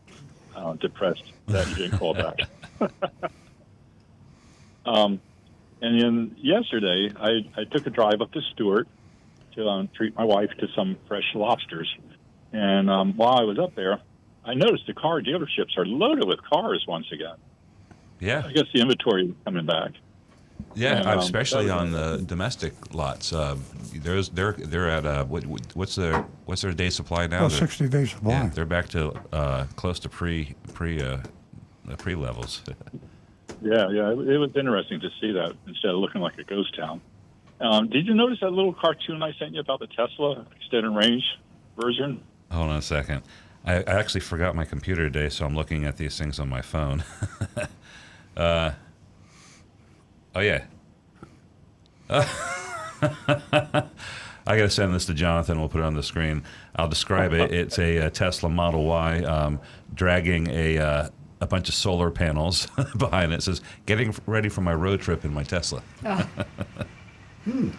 depressed that you didn't call back. And then yesterday, I took a drive up to Stewart to treat my wife to some fresh lobsters. And while I was up there, I noticed the car dealerships are loaded with cars once again. Yeah. I guess the inventory is coming back. Yeah, And, especially that on was- the domestic lots. They're at what's their day supply now? A They're- 60-day supply. Yeah, they're back to close to pre levels. Yeah, it was interesting to see that instead of looking like a ghost town. Did you notice that little cartoon I sent you about the Tesla extended range version? Hold on a second. I actually forgot my computer today, so I'm looking at these things on my phone. Oh yeah. I gotta send this to Jonathan. We'll put it on the screen. I'll describe it. It's a Tesla Model Y dragging a bunch of solar panels behind it. It says, "Getting ready for my road trip in my Tesla."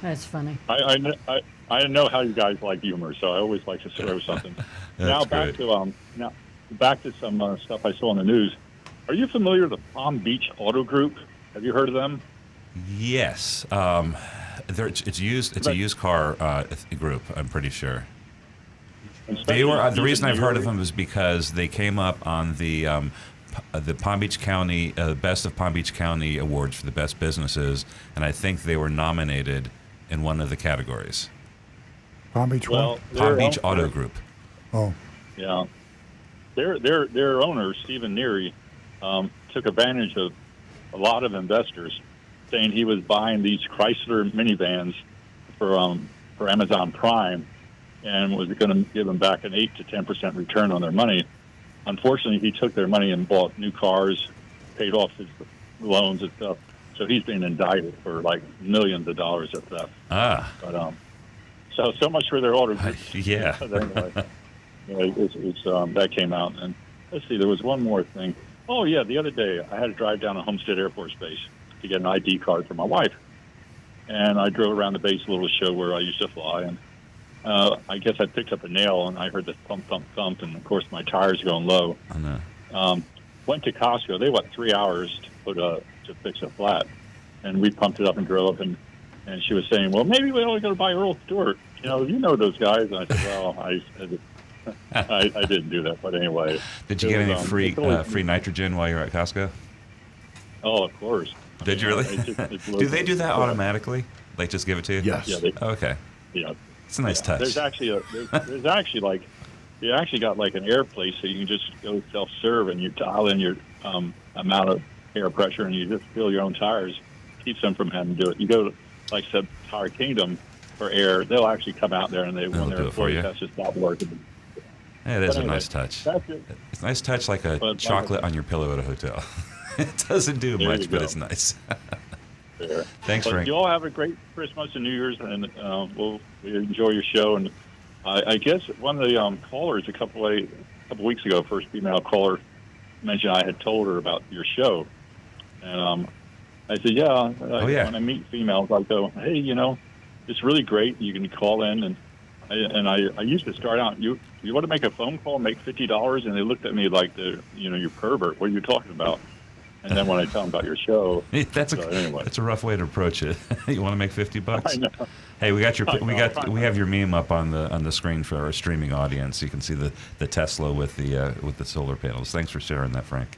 That's funny. I know how you guys like humor, so I always like to throw something. Now back great. to some stuff I saw on the news. Are you familiar with the Palm Beach Auto Group? Have you heard of them? Yes. It's a used car group. I'm pretty sure. They were the reason I've heard of them is because they came up on the Palm Beach County Best of Palm Beach County Awards for the best businesses, and I think they were nominated in one of the categories. Palm Beach Well, Palm Beach their- Auto Group. Oh, Yeah, their owner Stephen Neary took advantage of a lot of investors, saying he was buying these Chrysler minivans for Amazon Prime, and was going to give them back an 8 to 10% return on their money. Unfortunately, he took their money and bought new cars, paid off his loans and stuff. So he's being indicted for like millions of dollars of theft. Ah, But so much for their auto group. yeah. But anyway, that came out. And let's see, there was one more thing. Oh yeah, the other day I had to drive down to Homestead Air Force Base to get an ID card for my wife, and I drove around the base a little to show where I used to fly. And I guess I picked up a nail, and I heard the thump, thump, thump, and of course my tires going low. I know. Went to Costco. They went 3 hours to fix a flat, and we pumped it up and drove. And she was saying, "Well, maybe we ought to go buy Earl Stewart. You know those guys." And I said, "Well, I didn't do that, but anyway." Did you It get was, any free it's always- free nitrogen while you're at Costco? Oh, of course. Did you really? It's Do they do that local. automatically? Like just give it to you? Yes. Yeah, Okay. yeah. It's a nice touch. There's actually like you actually got like an air place, so you can just go self-serve and you dial in your amount of air pressure, and you just fill your own tires. Keeps them from having to do it. You go to, like I said, Tire Kingdom for air, they'll actually come out there and when They'll their do it for employees you. has to stop working. Yeah, it is But a anyway, nice touch. That's it. It's a nice touch like a But- chocolate on your pillow at a hotel. It doesn't do There much, you but go. it's nice. There. Thanks, But Frank. you all have a great Christmas and New Year's, and we enjoy your show. And I guess one of the callers a couple weeks ago, first female caller, mentioned I had told her about your show, and I said, yeah. yeah. When I meet females, I go, hey, it's really great. You can call in, and I used to start out. You want to make a phone call, make $50, and they looked at me like you're pervert. What are you talking about? And then when I tell them about your show, That's anyway. that's a rough way to approach it. You want to make $50? I know. Hey, we got I we have your meme up on the screen for our streaming audience. You can see the Tesla with the solar panels. Thanks for sharing that, Frank.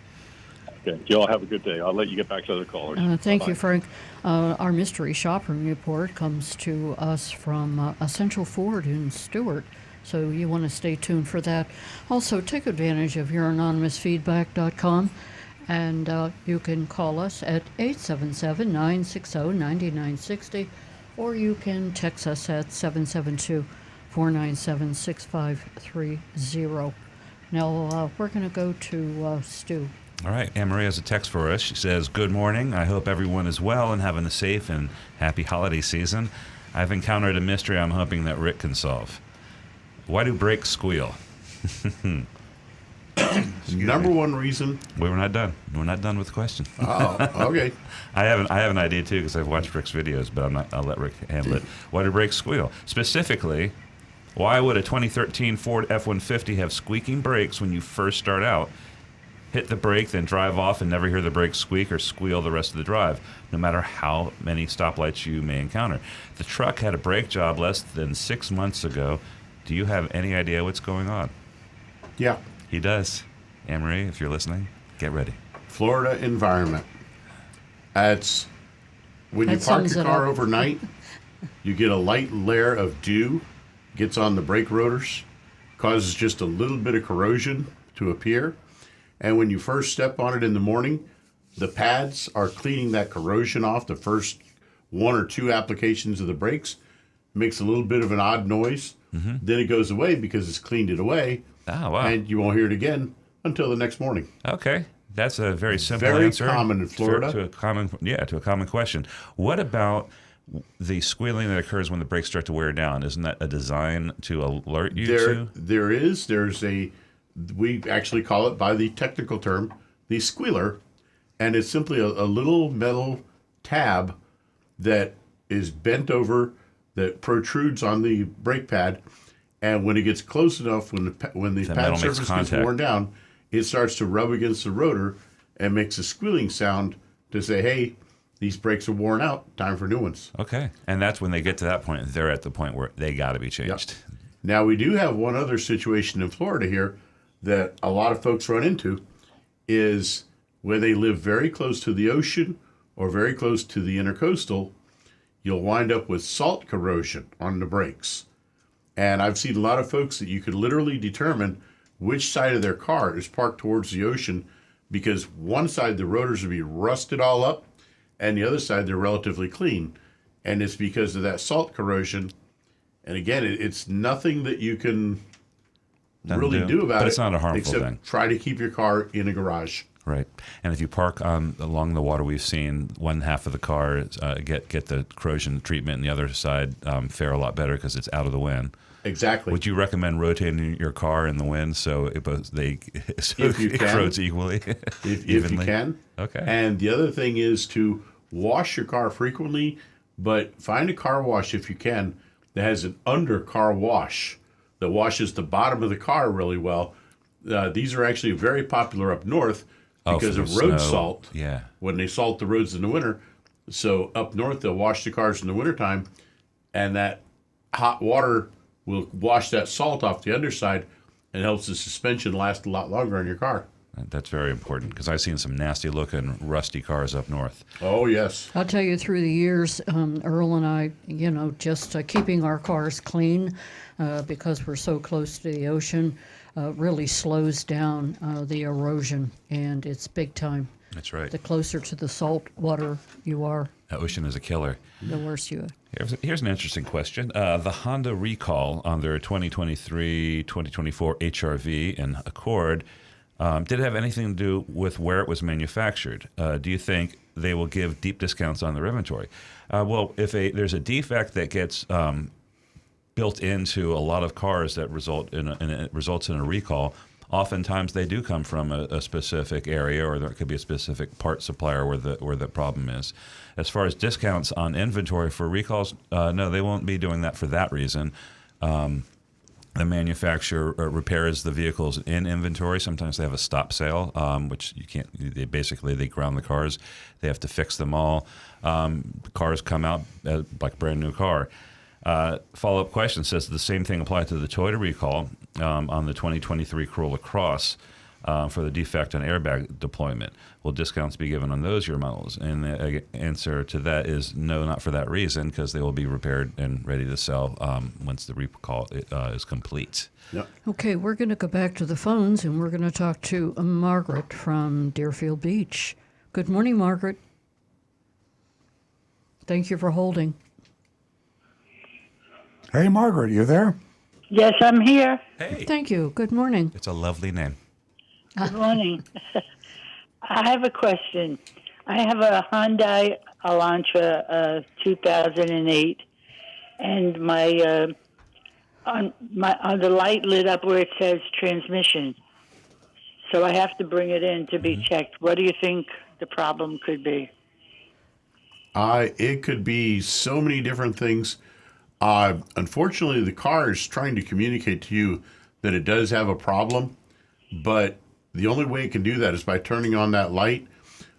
Okay. You all have a good day. I'll let you get back to other callers. Thank you, Bye-bye. Frank. Our mystery shopping report comes to us from Essential Ford in Stewart, so you want to stay tuned for that. Also, take advantage of youranonymousfeedback.com, and you can call us at 877-960-9960, or you can text us at 772-497-6530. Now, we're going to go to Stu. All right, Anne Marie has a text for us. She says, "Good morning. I hope everyone is well and having a safe and happy holiday season. I've encountered a mystery I'm hoping that Rick can solve. Why do brakes squeal?" Number one reason. We're not done. We're not done with the question. Oh, okay. I have an idea too because I've watched Rick's videos, but I'll let Rick handle it. Why do brakes squeal? Specifically, why would a 2013 Ford F-150 have squeaking brakes when you first start out? Hit the brake, then drive off and never hear the brakes squeak or squeal the rest of the drive, no matter how many stoplights you may encounter. The truck had a brake job less than 6 months ago. Do you have any idea what's going on? Yeah. He does. Anne-Marie, if you're listening, get ready. Florida environment. It's when you That park sums your it car up. overnight, you get a light layer of dew, gets on the brake rotors, causes just a little bit of corrosion to appear. And when you first step on it in the morning, the pads are cleaning that corrosion off. The first one or two applications of the brakes makes a little bit of an odd noise. Mm-hmm. Then it goes away because it's cleaned it away. Oh, wow. And you won't hear it again until the next morning. Okay. That's a very simple Very answer. common in Florida. To a common question. What about the squealing that occurs when the brakes start to wear down? Isn't that a design to alert you to? There's we actually call it by the technical term, the squealer, and it's simply a little metal tab that is bent over that protrudes on the brake pad, and when it gets close enough, when the The pad metal makes surface gets contact. worn down, it starts to rub against the rotor and makes a squealing sound to say, "Hey, these brakes are worn out. Time for new ones." Okay. And that's when they get to that point. They're at the point where they got to be changed. Now, we do have one other situation in Florida here that a lot of folks run into is where they live very close to the ocean or very close to the intercoastal, you'll wind up with salt corrosion on the brakes. And I've seen a lot of folks that you could literally determine which side of their car is parked towards the ocean because one side the rotors would be rusted all up and the other side they're relatively clean. And it's because of that salt corrosion. And again, it's nothing that you can really do about it. But it's not a harmful except thing. try to keep your car in a garage. Right. And if you park along the water, we've seen one half of the car get the corrosion treatment and the other side fare a lot better because it's out of the wind. Exactly. Would you recommend rotating your car in the wind so it If you can. corrodes equally? If you can. Okay. And the other thing is to wash your car frequently, but find a car wash if you can that has an under car wash that washes the bottom of the car really well. These are actually very popular up north because for of the road snow. salt. Yeah. When they salt the roads in the winter. So up north, they'll wash the cars in the wintertime, and that hot water will wash that salt off the underside and helps the suspension last a lot longer on your car. That's very important because I've seen some nasty looking rusty cars up north. Oh, yes. I'll tell you, through the years, Earl and I, just keeping our cars clean because we're so close to the ocean really slows down the erosion, and it's big time. That's right. The closer to the salt water you are, The ocean is a killer. the worse you are. Here's an interesting question. The Honda recall on their 2023-2024 HRV and Accord, did it have anything to do with where it was manufactured? Do you think they will give deep discounts on their inventory? Well, if there's a defect that gets built into a lot of cars that results in a recall, oftentimes they do come from a specific area, or there could be a specific part supplier where the problem is. As far as discounts on inventory for recalls, no, they won't be doing that for that reason. the manufacturer repairs the vehicles in inventory. Sometimes they have a stop sale, which you can't. They ground the cars. They have to fix them all. Cars come out like a brand new car. Follow-up question says the same thing applied to the Toyota recall on the 2023 Corolla Cross for the defect on airbag deployment. Will discounts be given on those year models? And the answer to that is no, not for that reason, because they will be repaired and ready to sell once the recall is complete. Yep. Okay, we're going to go back to the phones, and we're going to talk to Margaret from Deerfield Beach. Good morning, Margaret. Thank you for holding. Hey, Margaret, you there? Yes, I'm here. Hey, Thank you. Good morning. it's a lovely name. Good morning. I have a question. I have a Hyundai Elantra 2008, and my on the light lit up where it says transmission. So I have to bring it in to be checked. What do you think the problem could be? It could be so many different things. Unfortunately, the car is trying to communicate to you that it does have a problem, but the only way it can do that is by turning on that light.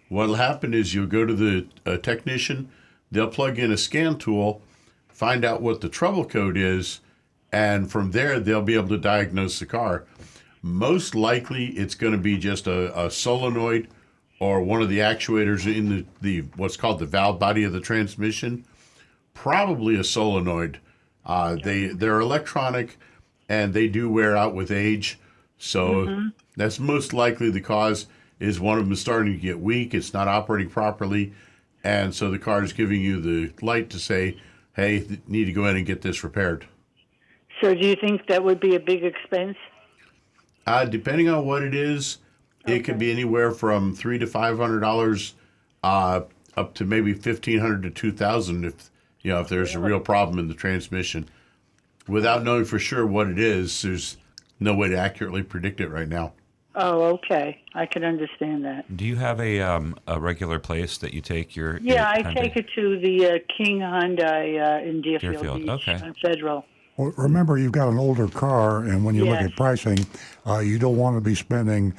What'll happen is you'll go to the technician, they'll plug in a scan tool, find out what the trouble code is, and from there they'll be able to diagnose the car. Most likely it's going to be just a solenoid or one of the actuators in the what's called the valve body of the transmission. Probably a solenoid. They're electronic and they do wear out with age. So that's most likely the cause is one of them is starting to get weak. It's not operating properly. And so the car is giving you the light to say, hey, need to go in and get this repaired. So do you think that would be a big expense? Depending on what it is, it could be anywhere from $300 to $500 up to maybe $1,500 to $2,000 if there's a real problem in the transmission. Without knowing for sure what it is, there's no way to accurately predict it right now. Oh, okay. I can understand that. Do you have a regular place that you take your? Yeah, I Hyundai? take it to the King Hyundai in Deerfield Beach okay. on Federal. Well, remember, you've got an older car, and when you look Yes. at pricing, you don't want to be spending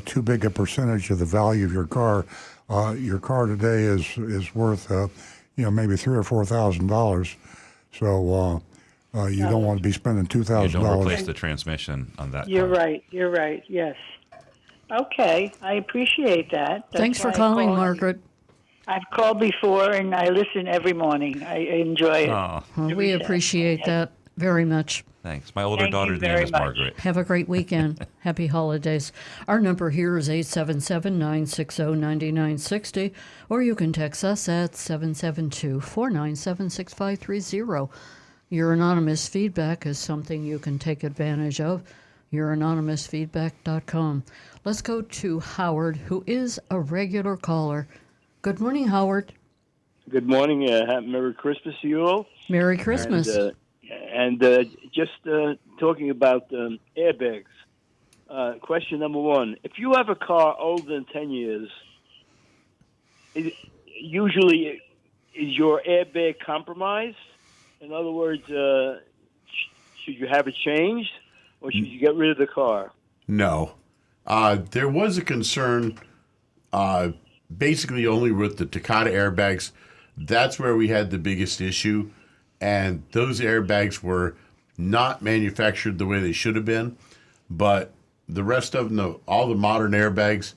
too big a percentage of the value of your car. Your car today is worth, maybe $3,000 or $4,000. So you don't want to be spending You don't $2,000. replace the transmission on that. You're car. right. You're right. Yes. Okay. I appreciate that. That's Thanks for why I calling, called. Margaret. I've called before, and I listen every morning. I enjoy it. Oh, Well, we appreciate that very much. thanks. My older Thank you daughter's name very is much. Margaret. Have a great weekend. Happy holidays. Our number here is 877-960-9960, or you can text us at 772-497-6530. Your anonymous feedback is something you can take advantage of. YourAnonymousFeedback.com. Let's go to Howard, who is a regular caller. Good morning, Howard. Good morning. Merry Christmas to you all. Merry Christmas. And just talking about airbags. Question number one. If you have a car older than 10 years, usually is your airbag compromised? In other words, should you have it changed or should you get rid of the car? No. There was a concern basically only with the Takata airbags. That's where we had the biggest issue. And those airbags were not manufactured the way they should have been. But the rest of them, all the modern airbags,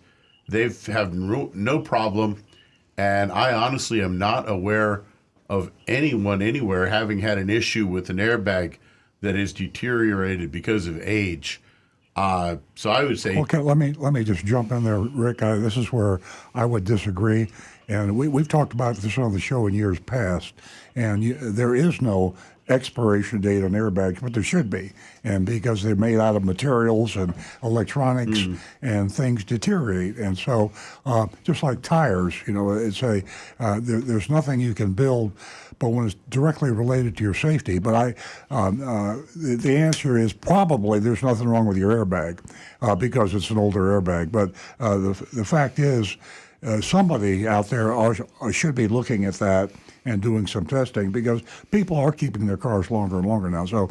they've have no problem. And I honestly am not aware of anyone anywhere having had an issue with an airbag that is deteriorated because of age. So I would say, Okay, let me just jump in there, Rick. This is where I would disagree, and we've talked about this on the show in years past. And there is no expiration date on airbags, but there should be, and because they're made out of materials and electronics, and things deteriorate. And so, just like tires, it's there's nothing you can build, but when it's directly related to your safety. But the answer is probably there's nothing wrong with your airbag because it's an older airbag. But the fact is, somebody out there should be looking at that and doing some testing, because people are keeping their cars longer and longer now. So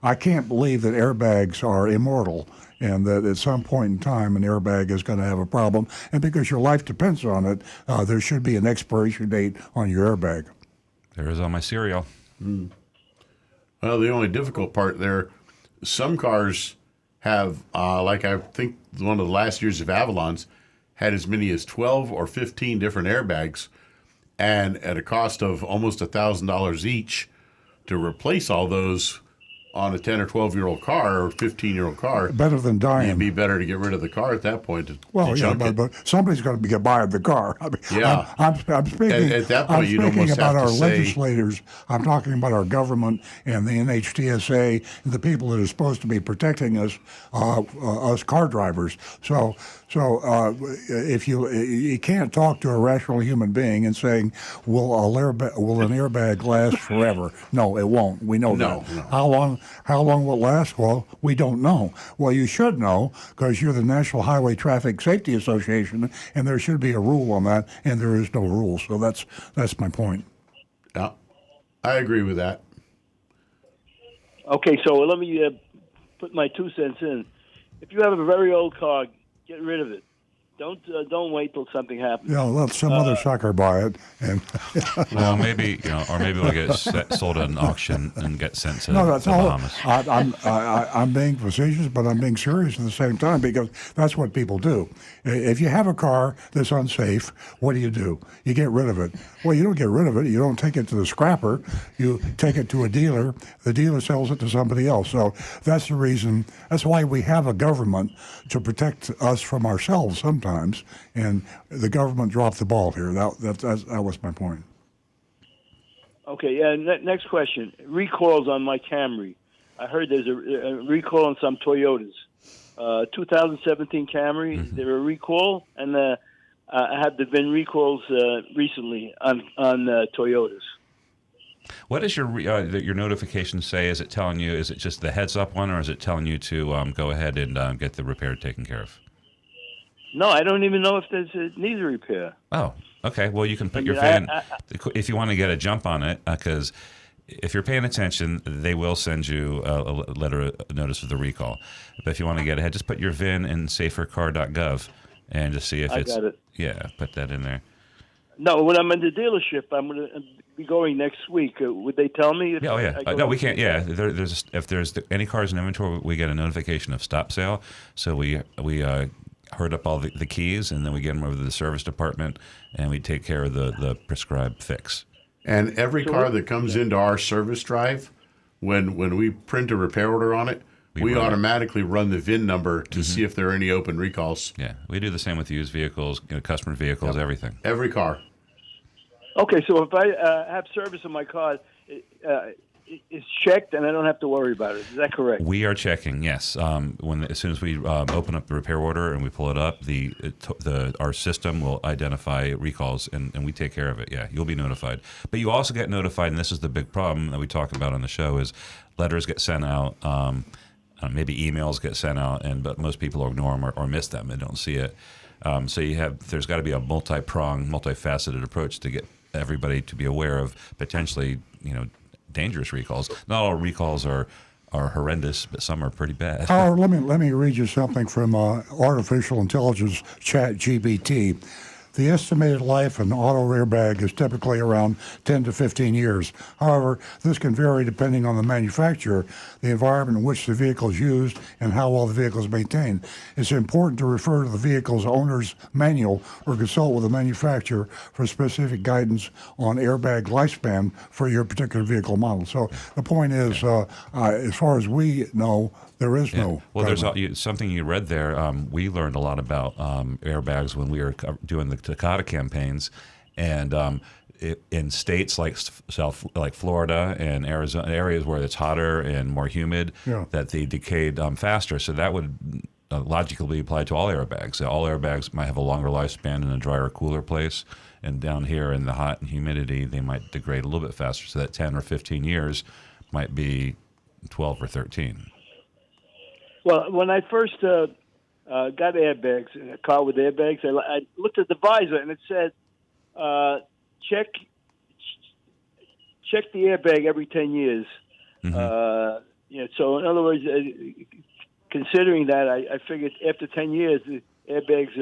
I can't believe that airbags are immortal, and that at some point in time an airbag is going to have a problem. And because your life depends on it, there should be an expiration date on your airbag. There is on my cereal. Well, the only difficult part there, some cars have, like I think one of the last years of Avalon's, had as many as 12 or 15 different airbags, and at a cost of almost $1,000 each to replace all those on a 10 or 12-year-old car or 15-year-old car. Better than dying. It'd be better to get rid of the car at that point. Well, yeah, but somebody's going to be buying the car. I mean, Yeah. I'm speaking. At that point, I'm you'd speaking almost about have our to say- legislators. I'm talking about our government and the NHTSA and the people that are supposed to be protecting us, us car drivers. So if you can't talk to a rational human being and saying, will an airbag last forever? No, it won't. We know No, that. no. How long will it last? Well, we don't know. Well, you should know, because you're the National Highway Traffic Safety Association, and there should be a rule on that, and there is no rule. So that's my point. Yeah, I agree with that. Okay, so let me put my 2 cents in. If you have a very old car, get rid of it. Don't wait till something happens. Yeah, let some other sucker buy it, and Well, maybe or maybe we'll get sold at an auction and get sent to no, that's the all. Bahamas. I'm being facetious, but I'm being serious at the same time, because that's what people do. If you have a car that's unsafe, what do? You get rid of it. Well, you don't get rid of it. You don't take it to the scrapper. You take it to a dealer. The dealer sells it to somebody else. So that's the reason. That's why we have a government, to protect us from ourselves sometimes. And the government dropped the ball here. That was my point. Okay, yeah. Next question. Recalls on my Camry. I heard there's a recall on some Toyotas. 2017 Camry, there were a recall, and have there been recalls recently on Toyotas? What does your notification say? Is it telling you? Is it just the heads up one, or is it telling you to go ahead and get the repair taken care of? No, I don't even know if it needs a repair. Oh, okay. Well, you can put your VIN if you want to get a jump on it, because if you're paying attention, they will send you a notice of the recall. But if you want to get ahead, just put your VIN in safercar.gov and just see if I got it. Yeah, put that in there. No, when I'm in the dealership, I'm going to be going next week. Would they tell me? Yeah, oh yeah. No, we can't. Yeah, if there's any cars in inventory, we get a notification of stop sale. So we herd up all the keys, and then we get them over to the service department, and we take care of the prescribed fix. And every car that comes into our service drive, when we print a repair order on it, we automatically run the VIN number to see if there are any open recalls. Yeah, we do the same with used vehicles, customer vehicles, everything. Every car. Okay, so if I have service on my car, it's checked and I don't have to worry about it. Is that correct? We are checking, yes. As soon as we open up the repair order and we pull it up, our system will identify recalls, and we take care of it. Yeah, you'll be notified. But you also get notified, and this is the big problem that we talk about on the show, is letters get sent out, maybe emails get sent out, but most people ignore them or miss them and don't see it. So there's got to be a multi-pronged, multifaceted approach to get everybody to be aware of potentially, dangerous recalls. Not all recalls are horrendous, but some are pretty bad. Howard, let me read you something from artificial intelligence ChatGPT. The estimated life of an auto airbag is typically around 10 to 15 years. However, this can vary depending on the manufacturer, the environment in which the vehicle is used, and how well the vehicle is maintained. It's important to refer to the vehicle's owner's manual or consult with the manufacturer for specific guidance on airbag lifespan for your particular vehicle model. So the point is, as far as we know, there is no. Well, there's something you read there. We learned a lot about airbags when we were doing the Takata campaigns, and in states like Florida and Arizona, areas where it's hotter and more humid, that they decayed faster. So that would logically be applied to all airbags. So all airbags might have a longer lifespan in a drier, cooler place, and down here in the hot and humidity, they might degrade a little bit faster. So that 10 or 15 years might be 12 or 13. Well, when I first got airbags, a car with airbags. I looked at the visor, and it said, check the airbag every 10 years. So in other words, considering that, I figured after 10 years, the airbags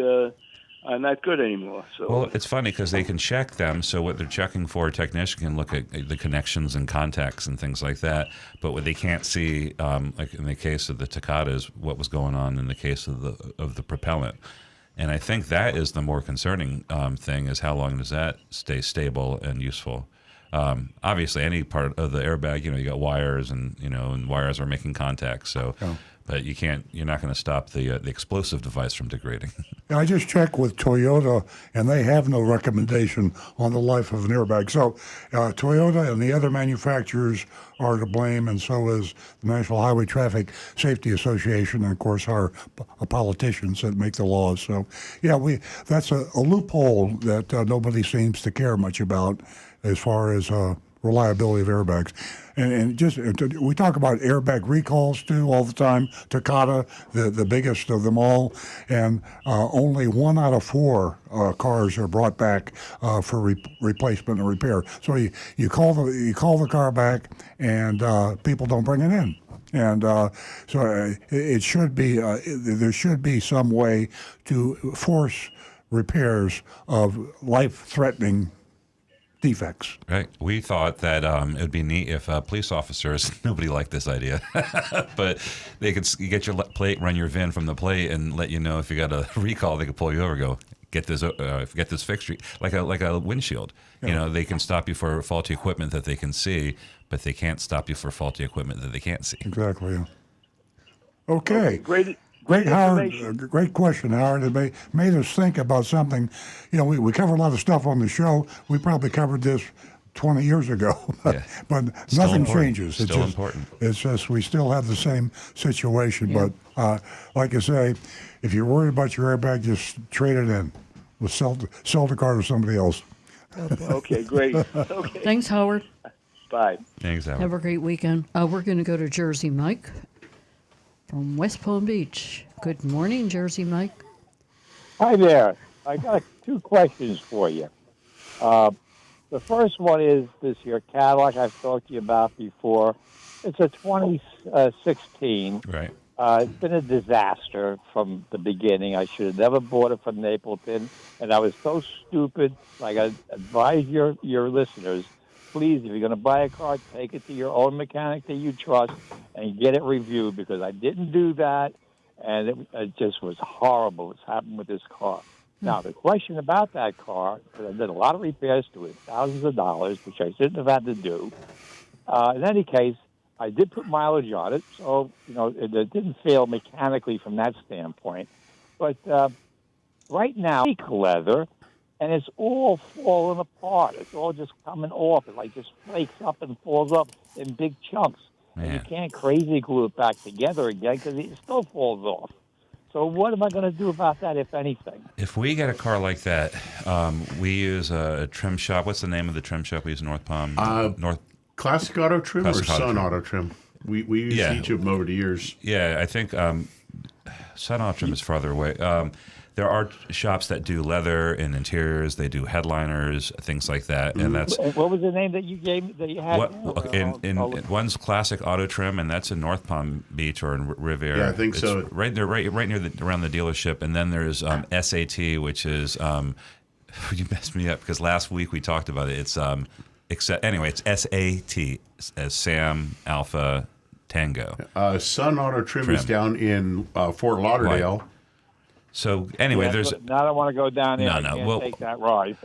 are not good anymore. So Well, it's funny because they can check them. So what they're checking for, a technician can look at the connections and contacts and things like that. But what they can't see, like in the case of the Takatas, what was going on in the case of the propellant. And I think that is the more concerning thing: is how long does that stay stable and useful? Obviously, any part of the airbag, you got wires, and wires are making contact. So. Yeah. But you're not going to stop the explosive device from degrading. I just checked with Toyota, and they have no recommendation on the life of an airbag. So Toyota and the other manufacturers are to blame, and so is the National Highway Traffic Safety Association, and of course our politicians that make the laws. So yeah, that's a loophole that nobody seems to care much about as far as reliability of airbags. And just we talk about airbag recalls too all the time. Takata, the biggest of them all, and only 1 out of 4 cars are brought back for replacement and repair. So you call the car back, and people don't bring it in. And so it should be there should be some way to force repairs of life-threatening defects. Right. We thought that it would be neat if police officers, nobody liked this idea, but they could get your plate, run your VIN from the plate, and let you know if you got a recall. They could pull you over, go get this fixed, like a windshield. Yeah. They can stop you for faulty equipment that they can see, but they can't stop you for faulty equipment that they can't see. Exactly. Yeah. Okay. Great Howard. information. Great question, Howard. It made us think about something. We cover a lot of stuff on the show. We probably covered this 20 years ago, but Still nothing important. changes. Still important. It's just we still have the same situation. Yeah. But like I say, if you're worried about your airbag, just trade it in. We'll sell the car to somebody else. Okay, great. Okay. Thanks, Howard. Bye. Thanks, Howard. Have a great weekend. We're going to go to Jersey Mike from West Palm Beach. Good morning, Jersey Mike. Hi there. I got 2 questions for you. The first one is this here Cadillac I've talked to you about before. It's a 2016. Right. It's been a disaster from the beginning. I should have never bought it from Napleton, and I was so stupid. Like I advise your listeners, please, if you're going to buy a car, take it to your own mechanic that you trust and get it reviewed, because I didn't do that, and it just was horrible what's happened with this car. Now, the question about that car, because I did a lot of repairs to it, thousands of dollars, which I shouldn't have had to do. In any case, I did put mileage on it, so it didn't fail mechanically from that standpoint. But right now, it's leather, and it's all falling apart. It's all just coming off. It just flakes up and falls up in big chunks. Man. And you can't crazy glue it back together again because it still falls off. So what am I going to do about that, if anything? If we get a car like that, we use a trim shop. What's the name of the trim shop we use in North Palm? Classic Auto Trim Classic or Auto Sun Trim. Auto Trim? We use each of them over the years. Yeah, I think Sun Auto Trim is farther away. There are shops that do leather and interiors. They do headliners, things like that, and that's. What was the name that you gave that you had? One's Classic Auto Trim, and that's in North Palm Beach or in Riviera. Yeah, I think so. Right there, right near around the dealership, and then there's SAT, which is you messed me up because last week we talked about it. It's it's SAT as Sam Alpha Tango. Sun Auto Trim is down in Fort Lauderdale. Right. So anyway, Now I don't want to go down there. I can't take that ride.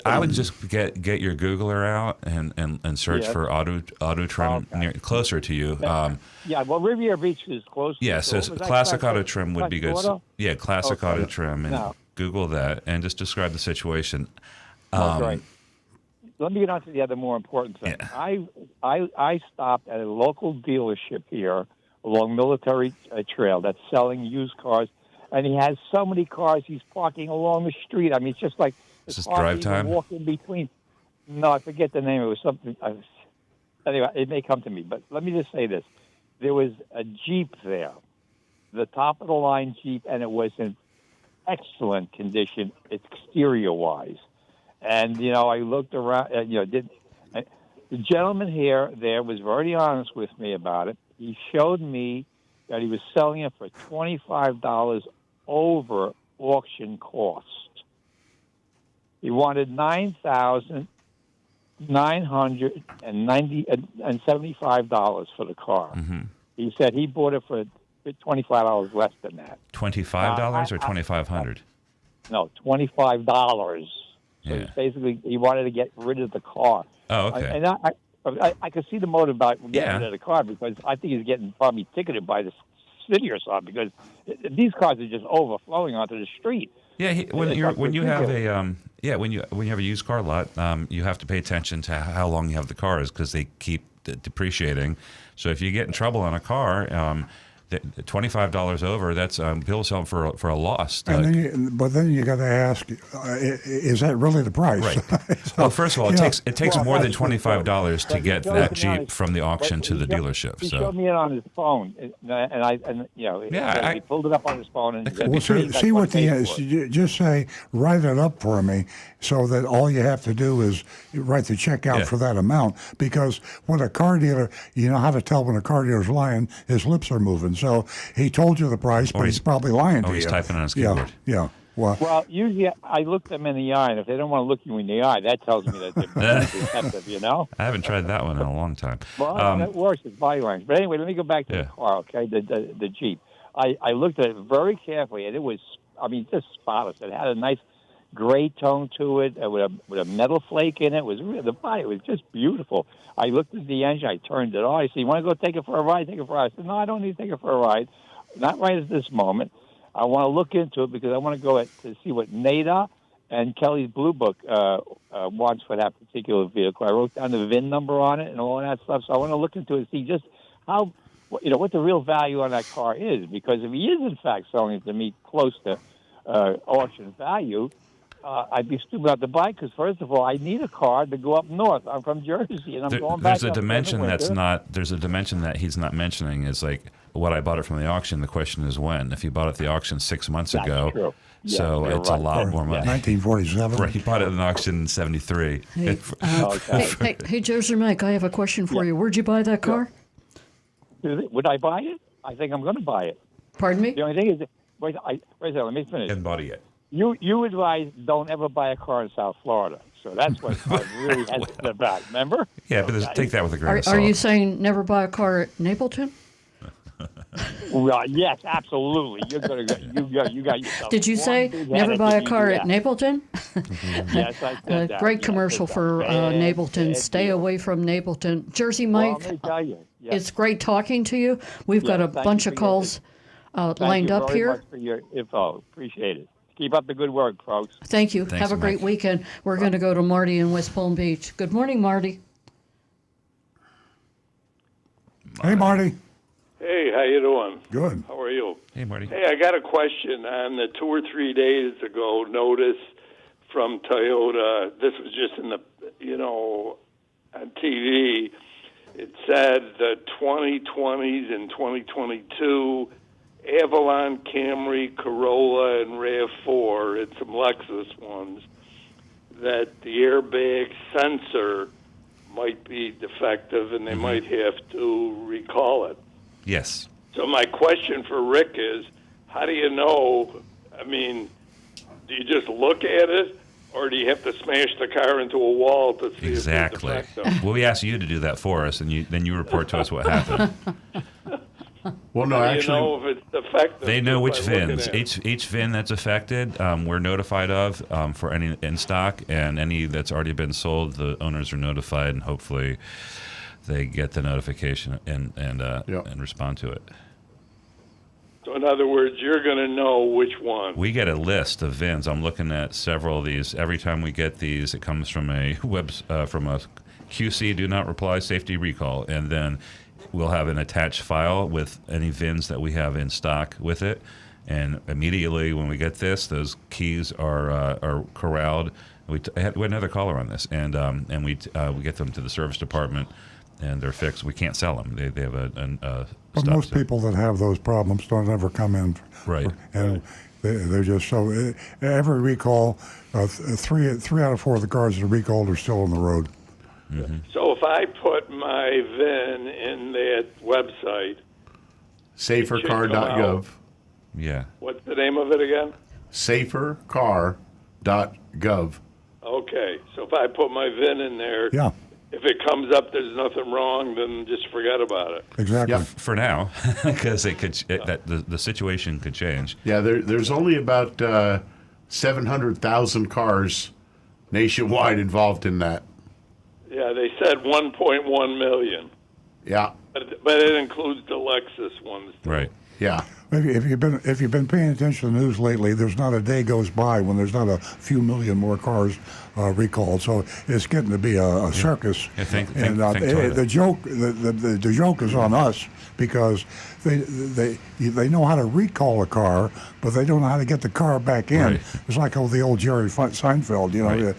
I would just get your Googler out and search for auto trim closer to you. Well, Riviera Beach is close. Yeah, so Classic Auto Trim would be good. Auto? Yeah, Classic Auto Trim, and Google that and just describe the situation. Right. Let me get on to the other more important thing. Yeah. I stopped at a local dealership here along Military Trail that's selling used cars. And he has so many cars he's parking along the street. I mean, it's just like is this drive time? Walk in between. No, I forget the name. It was something. Anyway, it may come to me. But let me just say this: there was a Jeep there, the top of the line Jeep, and it was in excellent condition exterior wise. And I looked around. The gentleman there was very honest with me about it. He showed me that he was selling it for $25 over auction cost. He wanted $9,975 for the car. Mm-hmm. He said he bought it for $25 less than that. $25 or $2,500? No, $25. So basically, he wanted to get rid of the car. Oh, okay. And I could see the motive about getting rid of the car because I think he's getting probably ticketed by the city or something because these cars are just overflowing onto the street. Yeah, when you have a used car lot, you have to pay attention to how long you have the cars because they keep depreciating. So if you get in trouble on a car, $25 over, that's people sell them for a loss. But then you got to ask, is that really the price? Right. Well, first of all, it takes more than $25 to get that Jeep from the auction to the dealership. He showed me it on his phone, he pulled it up on his phone. And see what just say, write it up for me, so that all you have to do is write the check out for that amount. Because when a car dealer, you know how to tell when a car dealer's lying, his lips are moving. So he told you the price, but he's probably lying to you. Or he's typing on his keyboard. Yeah. Well, usually I look them in the eye, and if they don't want to look you in the eye, that tells me that they're deceptive, I haven't tried that one in a long time. Well, that works. It's body language. But anyway, let me go back to the car, okay, the Jeep. I looked at it very carefully, and it was, just spotless. It had a nice gray tone to it with a metal flake in it. The body was just beautiful. I looked at the engine. I turned it on. I said, "You want to go take it for a ride? Take it for a ride." I said, "No, I don't need to take it for a ride. Not right at this moment. I want to look into it because I want to go to see what NADA and Kelly's Blue Book wants for that particular vehicle. I wrote down the VIN number on it and all that stuff. So I want to look into it and see just how, what the real value on that car is. Because if he is in fact selling it to me close to auction value, I'd be stupid not to buy because first of all, I need a car to go up north. I'm from Jersey and I'm going back. There's a dimension There's a dimension that he's not mentioning. Is like what I bought it from the auction. The question is when. If he bought it at the auction 6 months ago, true. so it's a lot more money. 1947. Right, he bought it at an auction in '73. Hey, Jersey Mike, I have a question for you. Where'd you buy that car? Would I buy it? I think I'm going to buy it. Pardon me? The only thing is, wait a second, let me finish. Haven't bought it yet. You advise don't ever buy a car in South Florida. So that's what I'm really hesitant about. Remember? Yeah, but take that with a grain of salt. Are you saying never buy a car at Napleton? Well, yes, absolutely. You're gonna you got yourself. Did you say never buy a car at Napleton? Yes, I said that. Great commercial for Napleton. Stay away from Napleton. Jersey Mike, let me tell you, it's great talking to you. We've got a bunch of calls lined up here. Thank you very much for your info. Appreciate it. Keep up the good work, folks. Thank you. Thanks, Have a great Mike. weekend. We're going to go to Marty in West Palm Beach. Good morning, Marty. Hey, Marty. Hey, how you doing? Good. How are you? Hey, Marty. Hey, I got a question on the 2 or 3 days ago notice from Toyota. This was just in the, on TV. It said the 2020s and 2022 Avalon, Camry, Corolla, and RAV4, and some Lexus ones, that the airbag sensor might be defective and they might have to recall it. Yes. So my question for Rick is, how do you know? I mean, do you just look at it, or do you have to smash the car into a wall to see Exactly. if it's defective? Well, we asked you to do that for us, and then you report to us what happened. Well, no, How do actually, you know if it's defective? They know which just by looking VINs. at it? Each VIN that's affected, we're notified of for any in stock, and any that's already been sold, the owners are notified, and hopefully they get the notification and respond to it. So in other words, you're going to know which one. We get a list of VINs. I'm looking at several of these. Every time we get these, it comes from a from a QC, do not reply, safety recall, and then we'll have an attached file with any VINs that we have in stock with it. And immediately when we get this, those keys are corralled. We had another caller on this, and we get them to the service department, and they're fixed. We can't sell them. They have a But stop most sign. people that have those problems don't ever come in. Right. And they're just so. Every recall, three out of 4 of the cars that are recalled are still on the road. Mm-hmm. So if I put my VIN in that website, Safercar.gov. Yeah. what's the name of it again? Safercar.gov. Okay, so if I put my VIN in there, Yeah. if it comes up there's nothing wrong, then just forget about it. Exactly. For now, because the situation could change. Yeah, there's only about 700,000 cars nationwide involved in that. Yeah, they said 1.1 million, Yeah, but it includes the Lexus ones. Right. yeah. If you've been paying attention to the news lately, there's not a day goes by when there's not a few million more cars recalled. So it's getting to be a circus. Yeah, think and the joke is on us because they know how to recall a car, but they don't know how to get the car back in. Right. It's like the old Jerry Seinfeld. You know, Right.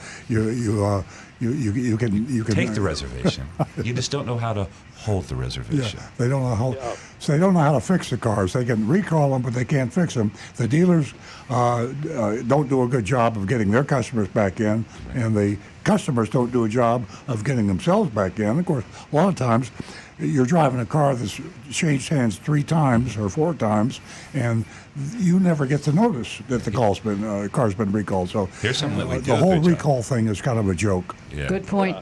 you can Take the reservation. You just don't know how to hold the reservation. Yeah, they don't know how. So they don't know how to fix the cars. They can recall them, but they can't fix them. The dealers don't do a good job of getting their customers back in, and the customers don't do a job of getting themselves back in. Of course, a lot of times you're driving a car that's changed hands 3 times or 4 times, and you never get to notice that the car's been recalled. So Here's something that we do the a whole good job. recall thing is kind of a joke. Yeah. Good point.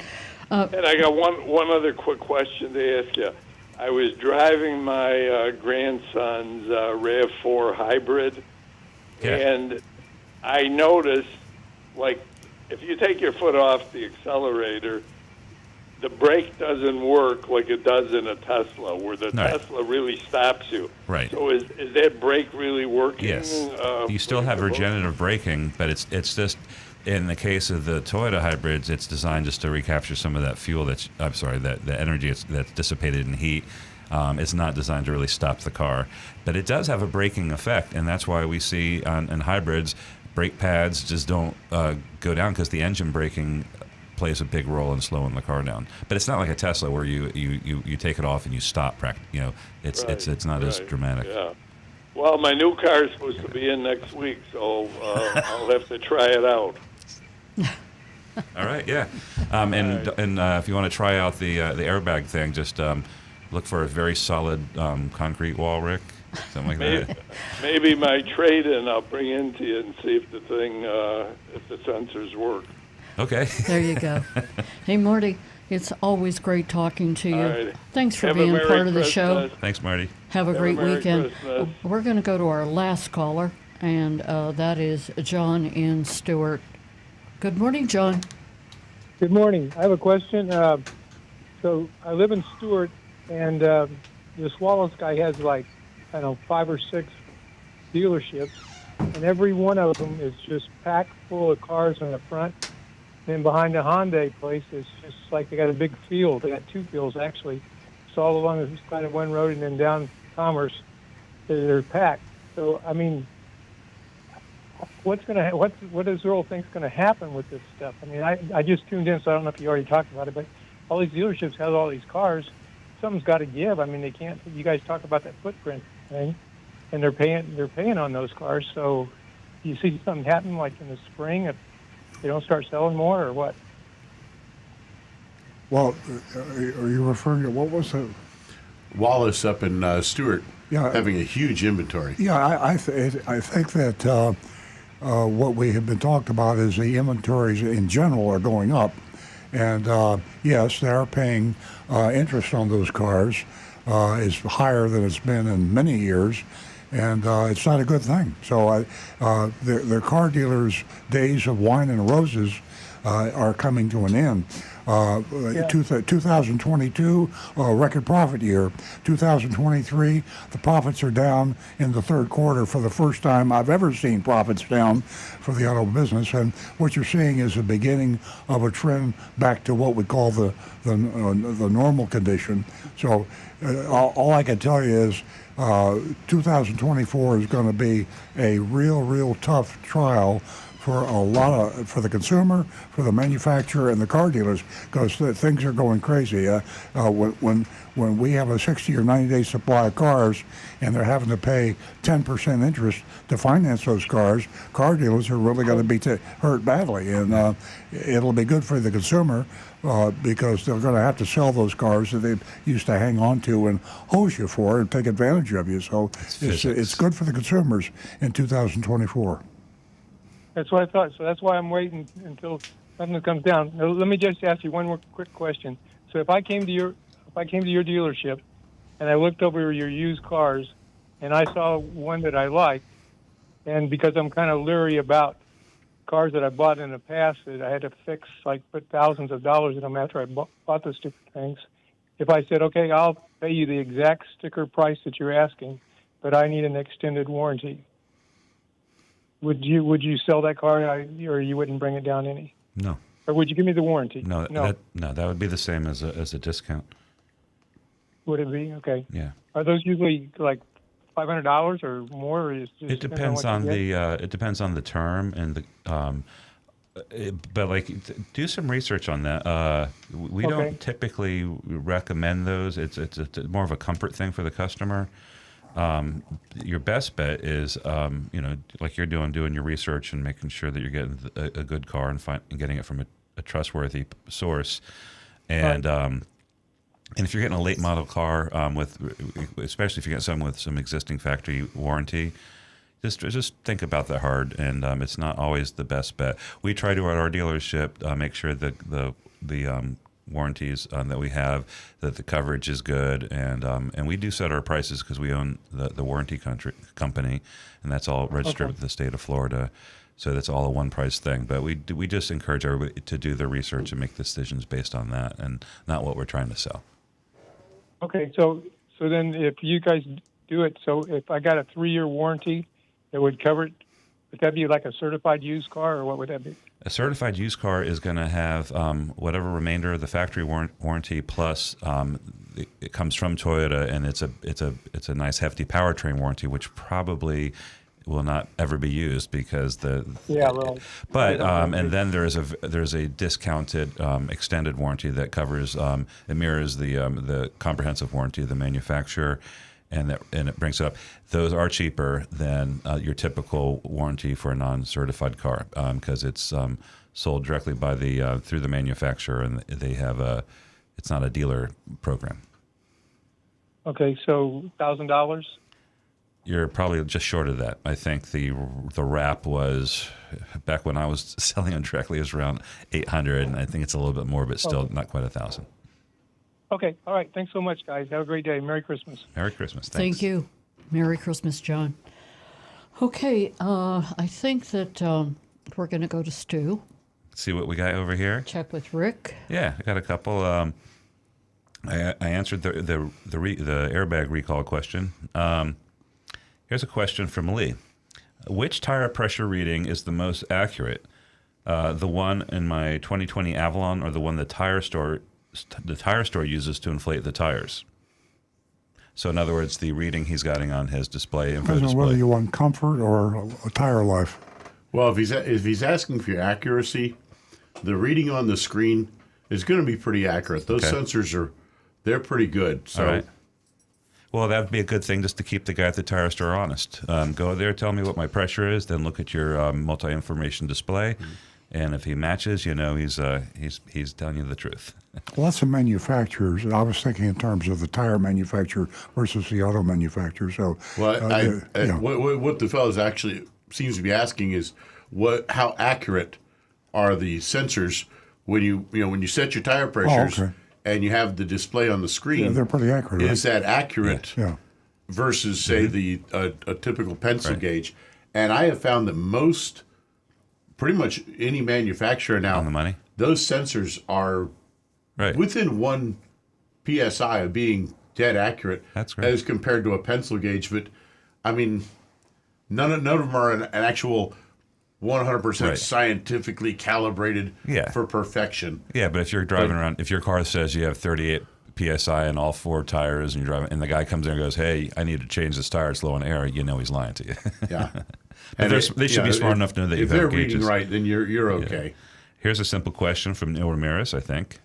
And I got one other quick question to ask you. I was driving my grandson's RAV4 hybrid, and I noticed, like, if you take your foot off the accelerator, the brake doesn't work like it does in a Tesla, where the Right. Tesla really stops you. Right. So is that brake really working? Yes. You still have regenerative braking, but it's just, in the case of the Toyota hybrids, it's designed just to recapture some of that fuel the energy that's dissipated in heat. It's not designed to really stop the car. But it does have a braking effect, and that's why we see in hybrids, brake pads just don't go down because the engine braking plays a big role in slowing the car down. But it's not like a Tesla where you take it off and you stop. It's not as dramatic. Yeah. Well, my new car is supposed to be in next week, so I'll have to try it out. All right, yeah. And if you want to try out the airbag thing, just look for a very solid concrete wall, Rick. Something like that. Maybe my trade-in I'll bring into you and see if the thing, if the sensors work. Okay. There you go. Hey, Marty, it's always great talking to you. All right. Thanks for Have a being Merry part of the show. Christmas. Thanks, Marty. Have a Have a great Merry weekend. Christmas. We're going to go to our last caller, and that is John in Stewart. Good morning, John. Good morning. I have a question. So I live in Stewart, and this Wallace guy has 5 or 6 dealerships, and every one of them is just packed full of cars in the front. Then behind the Hyundai place, it's just like they got a big field. They got 2 fields, actually. It's all along the side of one road and then down Commerce. They're packed. So, I mean, what does Earl think's going to happen with this stuff? I mean, I just tuned in, so I don't know if you already talked about it, but all these dealerships have all these cars. Something's got to give. I mean, they can't. You guys talk about that footprint thing, and they're paying on those cars. So, do you see something happen like in the spring if they don't start selling more, or what? Well, are you referring to what was it? Wallace up in Stewart, having a huge inventory. Yeah, I think that what we have been talked about is the inventories in general are going up, and yes, they are paying interest on those cars. Is higher than it's been in many years, and it's not a good thing. So the car dealers' days of wine and roses are coming to an end. 2022, record profit year. 2023, the profits are down in the third quarter for the first time I've ever seen profits down for the auto business. And what you're seeing is the beginning of a trend back to what we call the normal condition. So all I can tell you is 2024 is going to be a real tough trial for for the consumer, for the manufacturer, and the car dealers, because things are going crazy. When we have a 60 or 90-day supply of cars, and they're having to pay 10% interest to finance those cars, car dealers are really going to be hurt badly, and it'll be good for the consumer. Because they're going to have to sell those cars that they used to hang on to and hose you for and take advantage of you. So it's good for the consumers in 2024. That's what I thought. So that's why I'm waiting until something comes down. Now, let me just ask you one more quick question. So if I came to your dealership and I looked over your used cars and I saw one that I liked, and because I'm kind of leery about cars that I bought in the past that I had to fix, like put thousands of dollars in them after I bought those stupid things. If I said, okay, I'll pay you the exact sticker price that you're asking, but I need an extended warranty, would you sell that car, or you wouldn't bring it down any? No. Or would you give me the warranty? No. That would be the same as a discount. Would it be? Okay. Yeah. Are those usually like $500 or more? Or it depends on the term and the. But do some research on that. We don't typically recommend those. It's more of a comfort thing for the customer. Your best bet is, like you're doing your research and making sure that you're getting a good car and getting it from a trustworthy source. And and if you're getting a late model car especially if you get something with some existing factory warranty, just think about that hard. And it's not always the best bet. We try to at our dealership make sure that the warranties that we have, that the coverage is good, and we do set our prices because we own the warranty company, and that's all registered with the state of Florida. So that's all a one price thing. But we just encourage everybody to do their research and make decisions based on that and not what we're trying to sell. Okay, so then if you guys do it, so if I got a 3-year warranty that would cover it, would that be like a certified used car, or what would that be? A certified used car is going to have whatever remainder of the factory warranty plus it comes from Toyota, and it's a nice hefty powertrain warranty, which probably will not ever be used because But and then there's a discounted extended warranty that covers it mirrors the comprehensive warranty of the manufacturer, and it brings it up. Those are cheaper than your typical warranty for a non-certified car because it's sold directly by through the manufacturer, and they have it's not a dealer program. Okay, so $1,000. You're probably just short of that. I think the wrap was, back when I was selling them directly, it was around $800, and I think it's a little bit more, but still not quite $1,000. Okay, all right. Thanks so much, guys. Have a great day. Merry Christmas. Merry Christmas. Thanks. Thank you. Merry Christmas, John. Okay, I think that we're going to go to Stu. See what we got over here. Check with Rick. Yeah, I got a couple. I answered the airbag recall question. Here's a question from Lee. Which tire pressure reading is the most accurate? The one in my 2020 Avalon, or the one the tire store uses to inflate the tires? So in other words, the reading he's getting on his display, info Depends on display. whether you want comfort or a tire life. Well, if he's asking for your accuracy, the reading on the screen is going to be pretty accurate. Those sensors they're pretty good. So. All right. Well, that would be a good thing just to keep the guy at the tire store honest. Go there, tell me what my pressure is, then look at your multi-information display, and if he matches, he's telling you the truth. Lots of manufacturers. I was thinking in terms of the tire manufacturer versus the auto manufacturer. So, what the fellow actually seems to be asking is how accurate are the sensors when you set your tire pressures. Oh, okay. And you have the display on the screen. Yeah, they're pretty accurate. Is that accurate versus, say, Mm-hmm. a typical pencil gauge? And I have found that pretty much any manufacturer now, on the money, those sensors are within 1 PSI of being dead accurate. That's great. As compared to a pencil gauge. But, I mean, none of them are an actual 100% scientifically calibrated for perfection. Yeah, but if you're driving around, if your car says you have 38 PSI on all 4 tires and you're driving, and the guy comes in and goes, "Hey, I need to change this tire, it's low on air," he's lying to you. Yeah. But they should be smart enough to know that you if have they're gauges. reading right, then you're okay. Here's a simple question from Neil Ramirez, I think,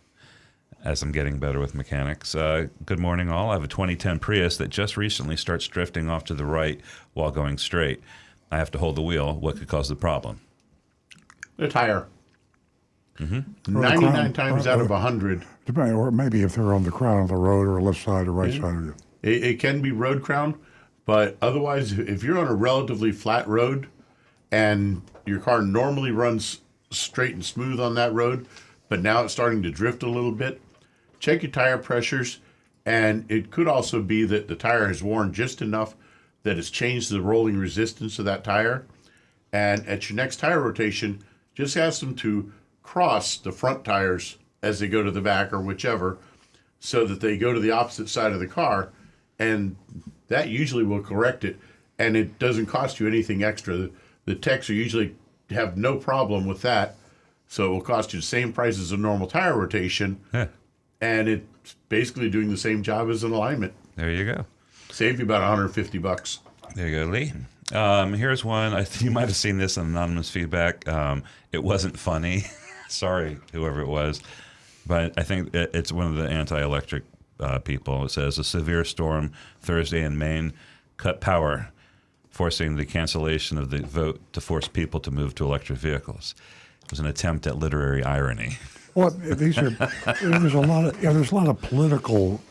as I'm getting better with mechanics. Good morning, all. I have a 2010 Prius that just recently starts drifting off to the right while going straight. I have to hold the wheel. What could cause the problem? The tire. Mm-hmm. 99 times out of 100. Depending, or maybe if they're on the crown of the road or left side or right side of you. It can be road crown, but otherwise, if you're on a relatively flat road and your car normally runs straight and smooth on that road, but now it's starting to drift a little bit, check your tire pressures. And it could also be that the tire has worn just enough that it's changed the rolling resistance of that tire. And at your next tire rotation, just ask them to cross the front tires as they go to the back or whichever, so that they go to the opposite side of the car, and that usually will correct it, and it doesn't cost you anything extra. The techs are usually have no problem with that, so it will cost you the same price as a normal tire rotation, and it's basically doing the same job as an alignment. There you go. Save you about $150. There you go, Lee. Here's one. You might have seen this in anonymous feedback. It wasn't funny. Sorry, whoever it was. But I think it's one of the anti-electric people. It says, a severe storm Thursday in Maine cut power, forcing the cancellation of the vote to force people to move to electric vehicles. It was an attempt at literary irony. Well, there's a lot of political